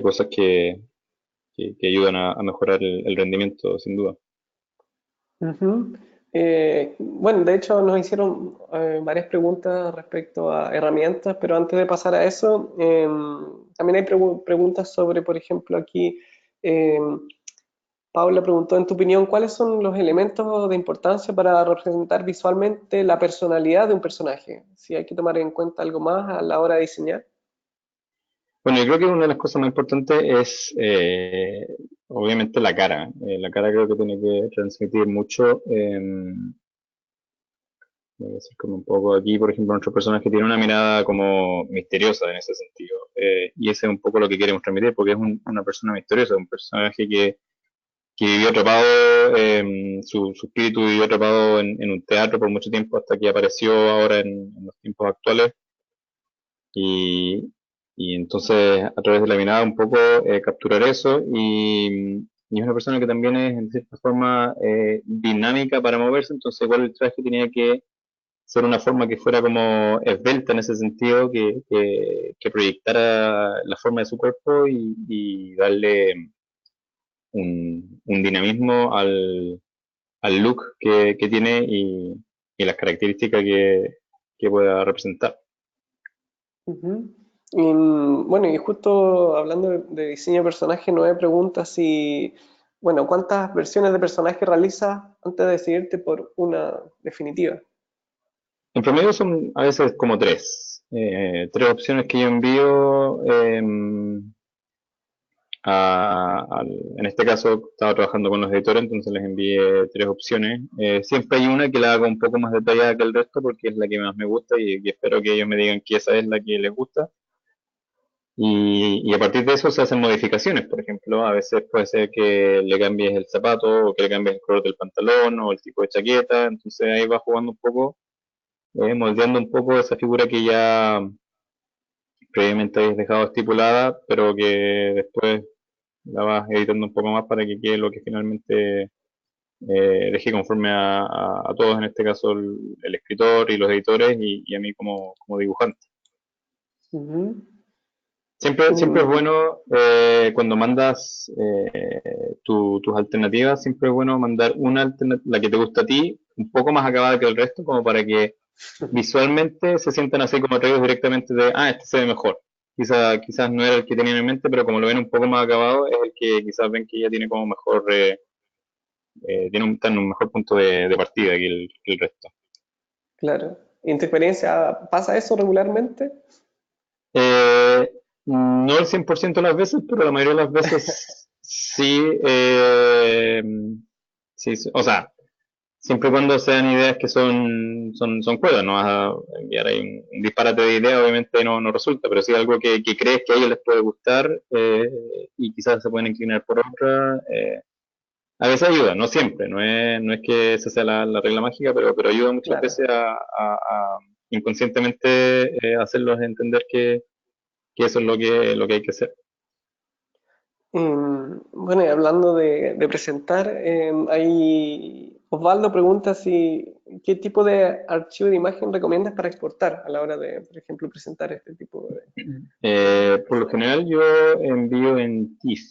cosas que ayudan a mejorar el rendimiento, sin duda. Ujú. Bueno, de hecho nos hicieron varias preguntas respecto a herramientas, pero antes de pasar a eso, también hay preguntas sobre, por ejemplo, aquí Paula preguntó, en tu opinión, ¿cuáles son los elementos de importancia para representar visualmente la personalidad de un personaje? Si hay que tomar en cuenta algo más a la hora de diseñar. Bueno, yo creo que una de las cosas más importantes es obviamente la cara. La cara creo que tiene que transmitir mucho. Voy a decir como un poco aquí, por ejemplo, nuestro personaje tiene una mirada como misteriosa en ese sentido. Y ese es un poco lo que queremos transmitir, porque es una persona misteriosa, un personaje que vivió atrapado, su espíritu vivió atrapado en un teatro por mucho tiempo hasta que apareció ahora en los tiempos actuales. Y, y entonces, a través de la mirada, un poco capturar eso. Y es una persona que también es, en cierta forma, dinámica para moverse. Entonces, igual el traje tenía que ser una forma que fuera como esbelta en ese sentido, que proyectara la forma de su cuerpo y darle un dinamismo al look que tiene y las características que pueda representar. Ujú. Bueno, y justo hablando de diseño de personaje, no me pregunta si, bueno, ¿cuántas versiones de personaje realizas antes de decidirte por una definitiva? En promedio son a veces como tres opciones que yo envío. En este caso estaba trabajando con los editores, entonces les envié tres opciones. Siempre hay una que la hago un poco más detallada que el resto porque es la que más me gusta y espero que ellos me digan que esa es la que les gusta. Y a partir de eso se hacen modificaciones, por ejemplo, a veces puede ser que le cambies el zapato o que le cambies el color del pantalón o el tipo de chaqueta, entonces ahí va jugando un poco, moldeando un poco esa figura que ya previamente habéis dejado estipulada, pero que después la vas editando un poco más para que quede lo que finalmente deje conforme a todos, en este caso el escritor y los editores y a mí como dibujante. Ujú. Siempre es Mm, bueno cuando mandas tus alternativas, siempre es bueno mandar una alternativa, la que te gusta a ti, un poco más acabada que el resto, como para que visualmente se sientan así como atraídos directamente de, este se ve mejor. Quizás no era el que tenían en mente, pero como lo ven un poco más acabado, es el que quizás ven que ya tiene como mejor, está en un mejor punto de partida que el resto. claro. ¿En tu experiencia pasa eso regularmente? Eh, no el 100% de las veces, pero la mayoría de las veces sí. Sí, sí, o sea, siempre y cuando sean ideas que son cuerdas, no vas a enviar ahí un disparate de idea, obviamente no resulta, pero sí algo que crees que a ellos les puede gustar y quizás se pueden inclinar por otra. A veces ayuda, no siempre, no es que esa sea la regla mágica, pero ayuda muchas Claro. veces a inconscientemente hacerlos entender que eso es lo que hay que hacer. Bueno, y hablando de presentar, Osvaldo pregunta si qué tipo de archivo de imagen recomiendas para exportar a la hora de, por ejemplo, presentar este tipo de Por lo personajes. general yo envío en TIFF,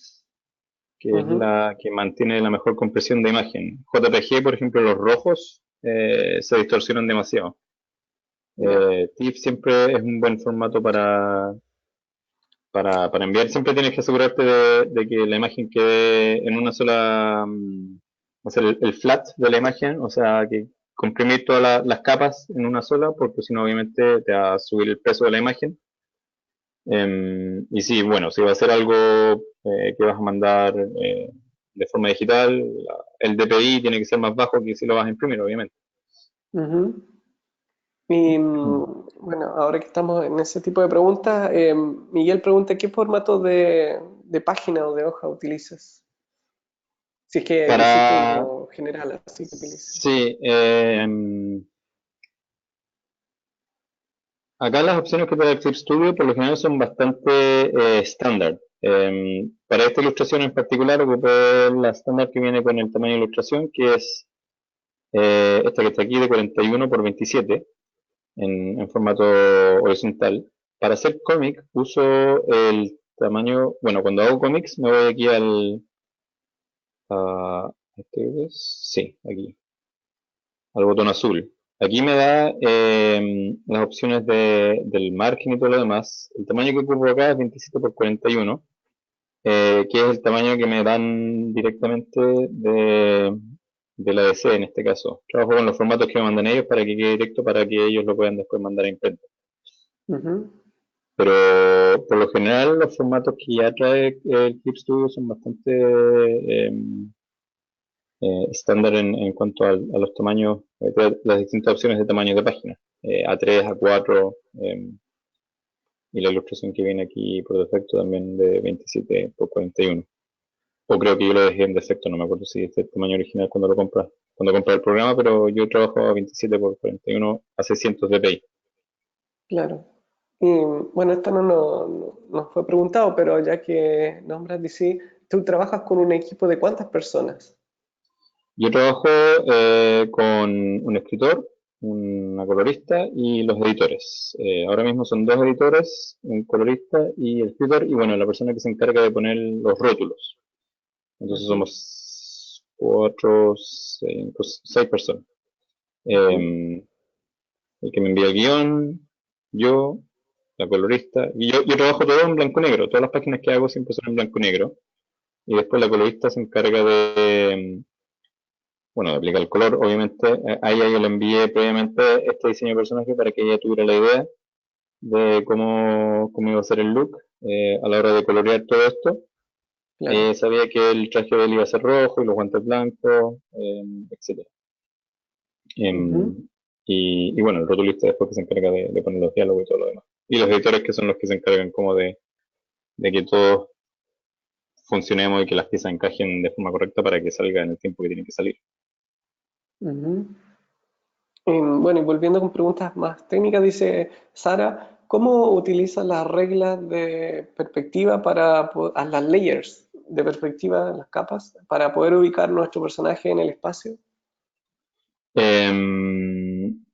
que es Ujú. la que mantiene la mejor compresión de imagen. JPG, por ejemplo, los rojos se distorsionan demasiado. Ya. TIFF siempre es un buen formato para enviar. Siempre tienes que asegurarte de que la imagen quede en una sola, o sea, el flat de la imagen, o sea, que comprimir todas las capas en una sola, porque si no, obviamente te va a subir el peso de la imagen. Y sí, bueno, si va a ser algo que vas a mandar de forma digital, el DPI tiene que ser más bajo que si lo vas a imprimir, obviamente. Ujú. Y bueno, ahora que estamos en ese tipo de preguntas, Miguel pregunta qué formato de página o de hoja utilizas. Si es que existe Para, uno general así que utilices. sí, acá las opciones que te da Clip Studio por lo general son bastante estándar. Para esta ilustración en particular ocupé la estándar que viene con el tamaño de ilustración, que es esta que está aquí de 41 por 27 en formato horizontal. Para hacer cómic uso el tamaño, bueno, cuando hago cómics me voy aquí ¿este es? Sí, aquí, al botón azul. Aquí me da las opciones del margen y todo lo demás. El tamaño que ocupo acá es 27 por 41, que es el tamaño que me dan directamente de la DC en este caso. Trabajo con los formatos que me mandan ellos para que quede directo para que ellos lo puedan después mandar a imprenta. Ujú. Pero por lo general los formatos que ya trae el Clip Studio son bastante estándar en cuanto a los tamaños, las distintas opciones de tamaños de página. A3, A4 y la ilustración que viene aquí por defecto también de 27 por 41. O creo que yo lo dejé en defecto, no me acuerdo si es el tamaño original cuando compras el programa, pero yo trabajo a 27 por 41 a 600 dpi. Claro. Y bueno, esto no nos fue preguntado, pero ya que nombras DC, ¿tú trabajas con un equipo de cuántas personas? Yo trabajo con un escritor, una colorista y los editores. Ahora mismo son dos editores, un colorista y el escritor, y bueno, la persona que se encarga de poner los rótulos. Entonces Ujú, somos cuatro, cinco, seis personas. ujú, El que me envía el guión, yo, la colorista, y yo trabajo todo en blanco y negro, todas las páginas que hago siempre son en blanco y negro, y después la colorista se encarga de, bueno, de aplicar el color, obviamente, a ella yo le envié previamente este diseño de personaje para que ella tuviera la idea de cómo iba a ser el look a la hora de colorear todo esto. Claro. Sabía que el traje de él iba a ser rojo y los guantes blancos, etcétera. Ujú. Em, y bueno, el rotulista después que se encarga de poner los diálogos y todo lo demás. Y los editores que son los que se encargan como de que todos funcionemos y que las piezas encajen de forma correcta para que salga en el tiempo que tiene que salir. Ujú. Bueno, y volviendo con preguntas más técnicas, dice Sara, ¿cómo utilizas las reglas de perspectiva las layers de perspectiva, las capas, para poder ubicar nuestro personaje en el espacio? Em,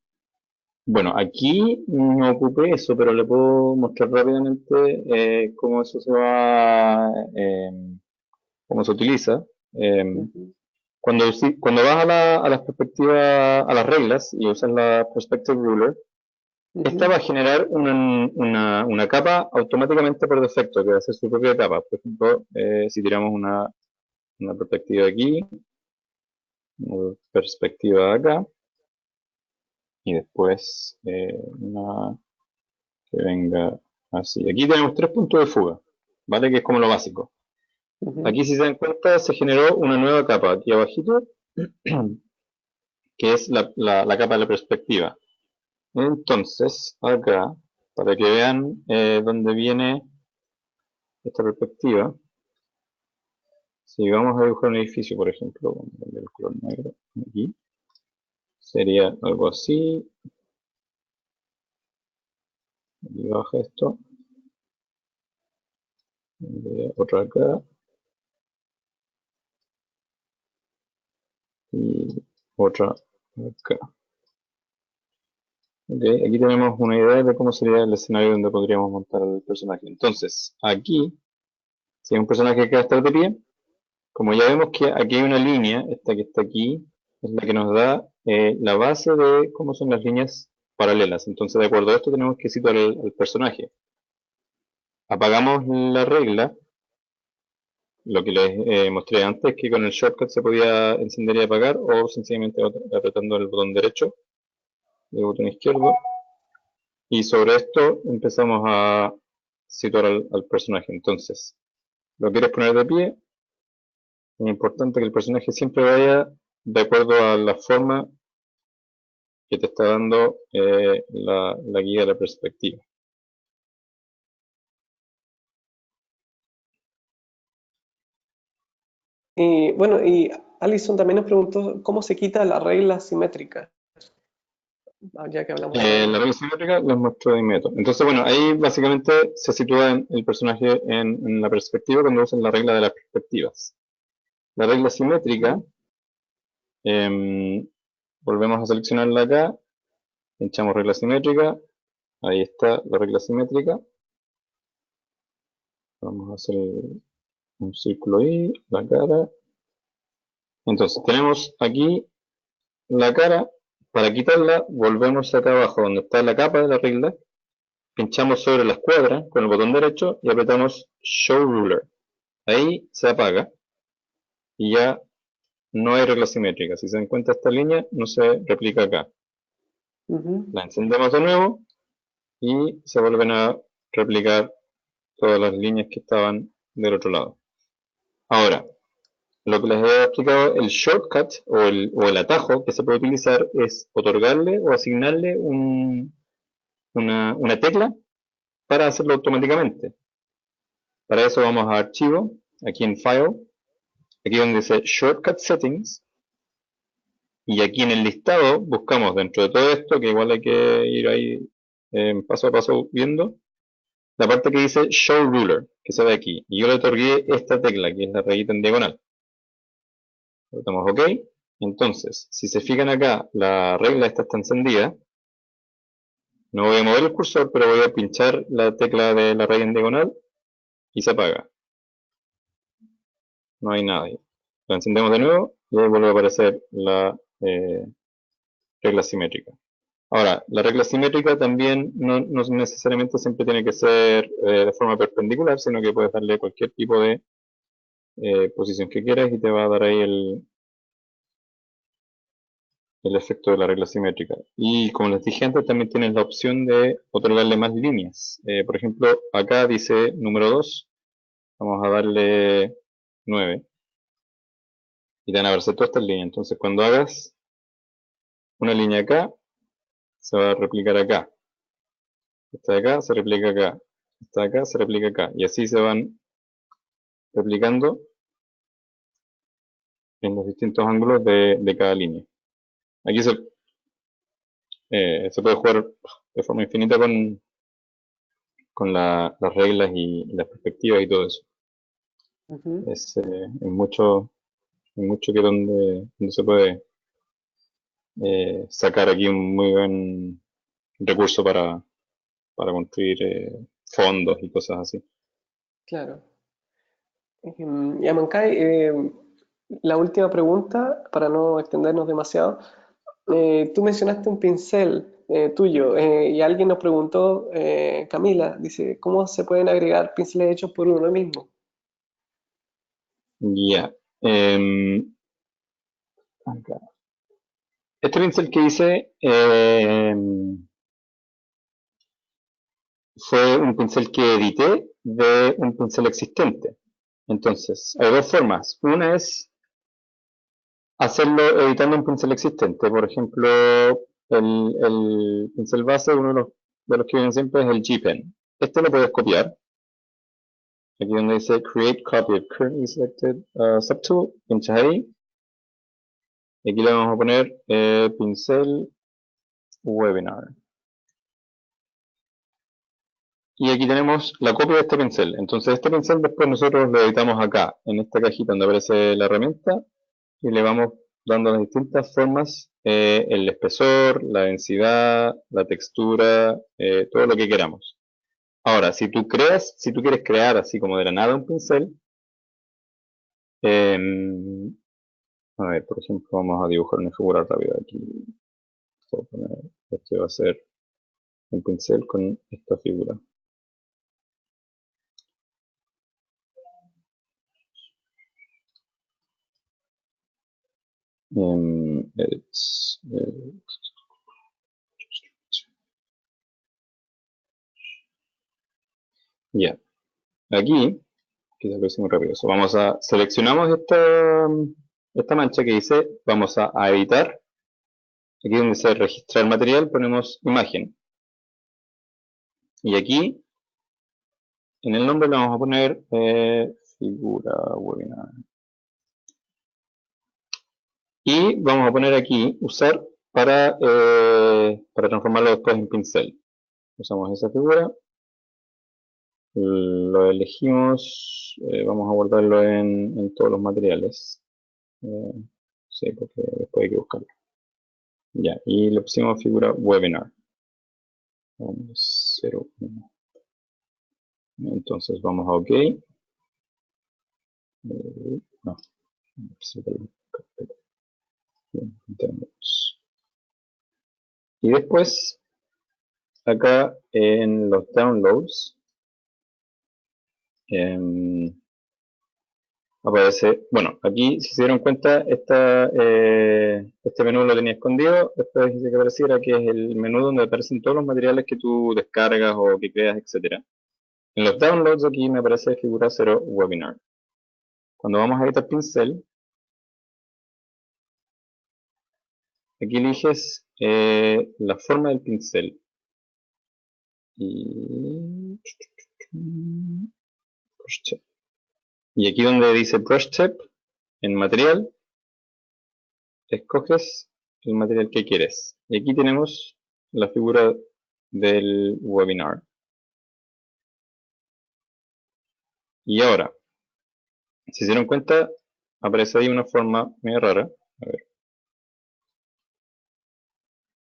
bueno, aquí no ocupé eso, pero le puedo mostrar rápidamente cómo eso se va, cómo se utiliza. Em, Ujú, cuando vas a las perspectivas, a las reglas y usas la Perspective Ruler, esta ujú, va a generar una capa automáticamente por defecto, que va a ser su propia capa. Por ejemplo, si tiramos una perspectiva aquí, una perspectiva acá, y después una que venga así. Aquí tenemos tres puntos de fuga, ¿vale? Que es como lo básico. ujú. Aquí, si se dan cuenta, se generó una nueva capa aquí abajito, que es la capa de la perspectiva. Entonces, acá, para que vean dónde viene esta perspectiva, si vamos a dibujar un edificio, por ejemplo, con el color negro aquí, sería algo así, y baja esto, otra acá, y otra acá. Ok, aquí tenemos una idea de cómo sería el escenario donde podríamos montar el personaje. Entonces, aquí, si es un personaje que va a estar de pie, como ya vemos que aquí hay una línea, esta que está aquí, es la que nos da la base de cómo son las líneas paralelas. Entonces, de acuerdo a esto, tenemos que situar el personaje. Apagamos la regla, lo que les mostré antes, que con el shortcut se podía encender y apagar, o sencillamente apretando el botón derecho y el botón izquierdo. Y sobre esto empezamos a situar al personaje. Entonces, lo quieres poner de pie, es importante que el personaje siempre vaya de acuerdo a la forma que te está dando la guía de la perspectiva. Y bueno, y Alison también nos preguntó cómo se quita la regla simétrica, ya que hablamos de La reglas. regla simétrica les muestro de inmediato. Entonces, bueno, ahí básicamente se sitúa el personaje en la perspectiva cuando usan la regla de las perspectivas. La regla simétrica, Ujú, em, volvemos a seleccionarla acá, pinchamos regla simétrica, ahí está la regla simétrica. Vamos a hacer un círculo ahí, la cara. Entonces, tenemos aquí la cara. Para quitarla, volvemos acá abajo donde está la capa de la regla, pinchamos sobre la escuadra con el botón derecho y apretamos Show Ruler. Ahí se apaga y ya no hay regla simétrica. Si se dan cuenta, esta línea no se replica acá. ujú. La encendemos de nuevo y se vuelven a replicar todas las líneas que estaban del otro lado. Ahora, lo que les he explicado, el shortcut o el atajo que se puede utilizar es otorgarle o asignarle una tecla para hacerlo automáticamente. Para eso vamos a Archivo, aquí en File, aquí donde dice Shortcut Settings, y aquí en el listado buscamos dentro de todo esto, que igual hay que ir ahí paso a paso viendo, la parte que dice Show Ruler, que se ve aquí. Y yo le otorgué esta tecla, que es la rayita en diagonal. Apretamos OK. Entonces, si se fijan acá, la regla esta está encendida. No voy a mover el cursor, pero voy a pinchar la tecla de la raya en diagonal y se apaga. No hay nada ahí. Lo encendemos de nuevo y ahí vuelve a aparecer la regla simétrica. Ahora, la regla simétrica también no necesariamente siempre tiene que ser de forma perpendicular, sino que puedes darle cualquier tipo de posición que quieras y te va a dar ahí el efecto de la regla simétrica. Y como les dije antes, también tienes la opción de otorgarle más líneas. Por ejemplo, acá dice número 2, vamos a darle 9. Y te van a aparecer todas estas líneas. Entonces, cuando hagas una línea acá, se va a replicar acá. Esta de acá se replica acá. Esta de acá se replica acá. Y así se van replicando en los distintos ángulos de cada línea. Aquí se puede jugar de forma infinita con las reglas y las perspectivas y todo eso. Ujú. Es mucho que donde se puede sacar aquí un muy buen recurso para construir fondos y cosas así. Claro. Y Amancay, la última pregunta, para no extendernos demasiado. Tú mencionaste un pincel tuyo y alguien nos preguntó, Camila, dice, ¿cómo se pueden agregar pinceles hechos por uno mismo? Ya. Acá. Este pincel que hice fue un pincel que edité de un pincel existente. Entonces, hay dos formas. Una es hacerlo editando un pincel existente. Por ejemplo, el pincel base, uno de los que vienen siempre es el G-Pen. Este lo puedes copiar. Aquí donde dice Create Copy Currently Selected Subtool, pinchas ahí. Y aquí le vamos a poner pincel webinar. Y aquí tenemos la copia de este pincel. Entonces este pincel después nosotros lo editamos acá, en esta cajita donde aparece la herramienta, y le vamos dando las distintas formas, el espesor, la densidad, la textura, todo lo que queramos. Ahora, si tú quieres crear así como de la nada un pincel, a ver, por ejemplo, vamos a dibujar una figura rápida aquí. Voy a poner, este va a ser un pincel con esta figura. Edits, ya, aquí, quizás lo hice muy rápido. Seleccionamos esta mancha que dice, vamos a editar. Aquí donde dice registrar material, ponemos imagen. Y aquí, en el nombre le vamos a poner figura webinar. Y vamos a poner aquí, usar para transformarlo después en pincel. Usamos esa figura, lo elegimos, vamos a guardarlo en todos los materiales. Sí, porque después hay que buscarlo. Ya, y le pusimos figura webinar. 0, 1. Entonces vamos a OK. No, y después, acá en los downloads, aparece, bueno, aquí si se dieron cuenta, este menú lo tenía escondido, después dice que apareciera que es el menú donde aparecen todos los materiales que tú descargas o que creas, etc. En los downloads aquí me aparece figura 0 webinar. Cuando vamos a editar pincel, aquí eliges la forma del pincel. Y aquí donde dice Brush Tip, en material, escoges el material que quieres. Y aquí tenemos la figura del webinar. Y ahora, si se dieron cuenta, aparece ahí una forma medio rara. A ver.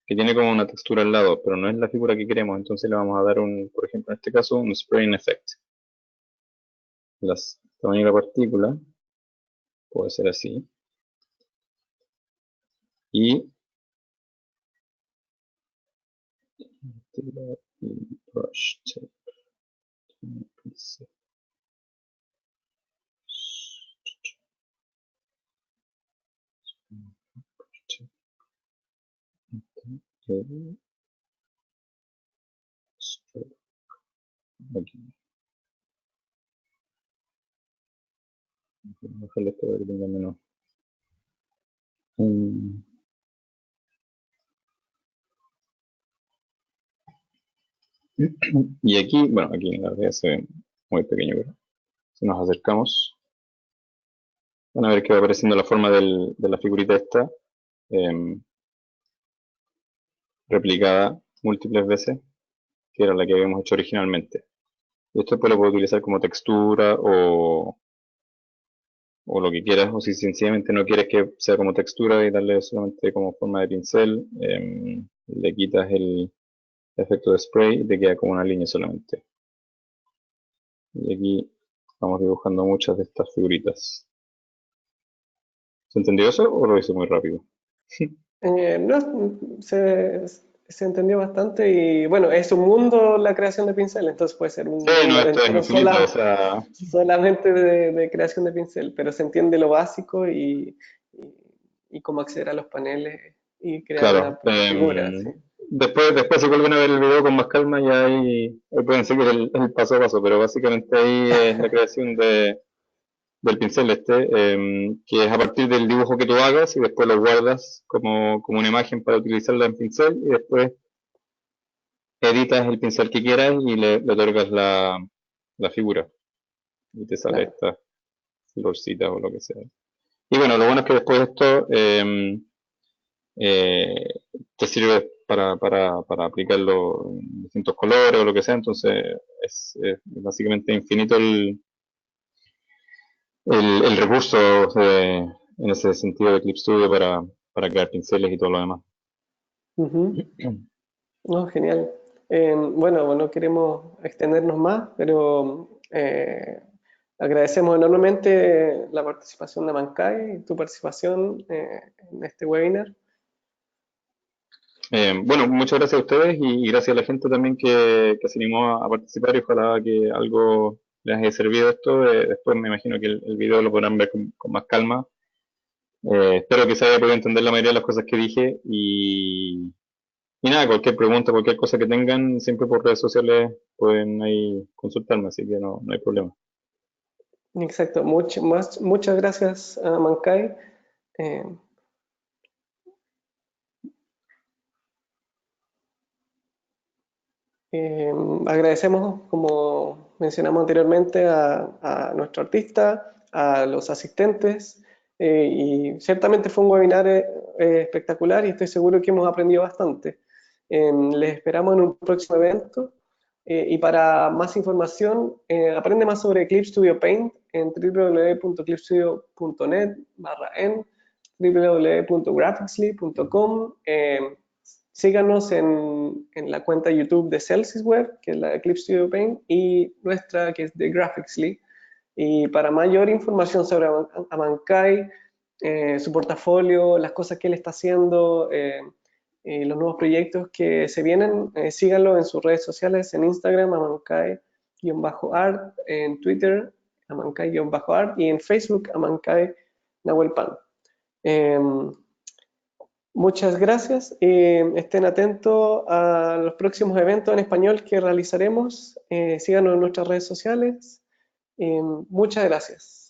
Que tiene como una textura al lado, pero no es la figura que queremos. Entonces le vamos a dar por ejemplo, en este caso, un spraying effect. El tamaño de la partícula puede ser así. Y Stiller y brush tape. Pincel. Aquí. Ojalá esto que tenga menos. Y aquí, bueno, aquí en la realidad se ve muy pequeño, pero si nos acercamos, van a ver que va apareciendo la forma de la figurita esta, replicada múltiples veces, que era la que habíamos hecho originalmente. Y esto después lo puedo utilizar como textura o lo que quieras, o si sencillamente no quieres que sea como textura y darle solamente como forma de pincel, le quitas el efecto de spray y te queda como una línea solamente. Y aquí vamos dibujando muchas de estas figuritas. ¿Se entendió eso o lo hice muy rápido? No, se entendió bastante y bueno, es un mundo la creación de pincel, entonces puede ser Sí, un no, mundo esto es entero infinito, o sea, solamente de creación de pincel, pero se entiende lo básico y cómo acceder a los paneles y crear claro. una figura, sí. Después si vuelven a ver el video con más calma, ya ahí pueden seguir el paso a paso, pero básicamente ahí es la creación del pincel este, que es a partir del dibujo que tú hagas y después lo guardas como una imagen para utilizarla en pincel y después editas el pincel que quieras y le otorgas la figura y te sale Claro. esta florcita o lo que sea. Y bueno, lo bueno es que después esto eh, te sirve para aplicarlo en distintos colores o lo que sea, entonces es básicamente infinito el recurso en ese sentido de Clip Studio para crear pinceles y todo lo demás. Ujú. No, genial. Bueno, no queremos extendernos más, pero agradecemos enormemente la participación de Mankai y tu participación en este webinar. Bueno, muchas gracias a ustedes y gracias a la gente también que se animó a participar y ojalá que algo les haya servido esto. Después me imagino que el video lo podrán ver con más calma. Espero que se haya podido entender la mayoría de las cosas que dije y nada, cualquier pregunta, cualquier cosa que tengan, siempre por redes sociales pueden ahí consultarme, así que no hay problema. Exacto, muchas gracias a Mankai. Eh, Agradecemos, como mencionamos anteriormente, a nuestro artista, a los asistentes, y ciertamente fue un webinar espectacular y estoy seguro que hemos aprendido bastante. Les esperamos en un próximo evento y para más información, aprende más sobre Clip Studio Paint en www.clipstudio.net/en, www.graphicsly.com. Síganos en la cuenta YouTube de Celsius Web, que es la de Clip Studio Paint, y nuestra, que es de Graphicsly. Y para mayor información sobre Amankai, su portafolio, las cosas que él está haciendo, los nuevos proyectos que se vienen, síganlo en sus redes sociales, en Instagram, Amankai-art, en Twitter, Amankai-art, y en Facebook, Amankai Nahuel Pan. Muchas gracias. Estén atentos a los próximos eventos en español que realizaremos. Síganos en nuestras redes sociales. Muchas gracias.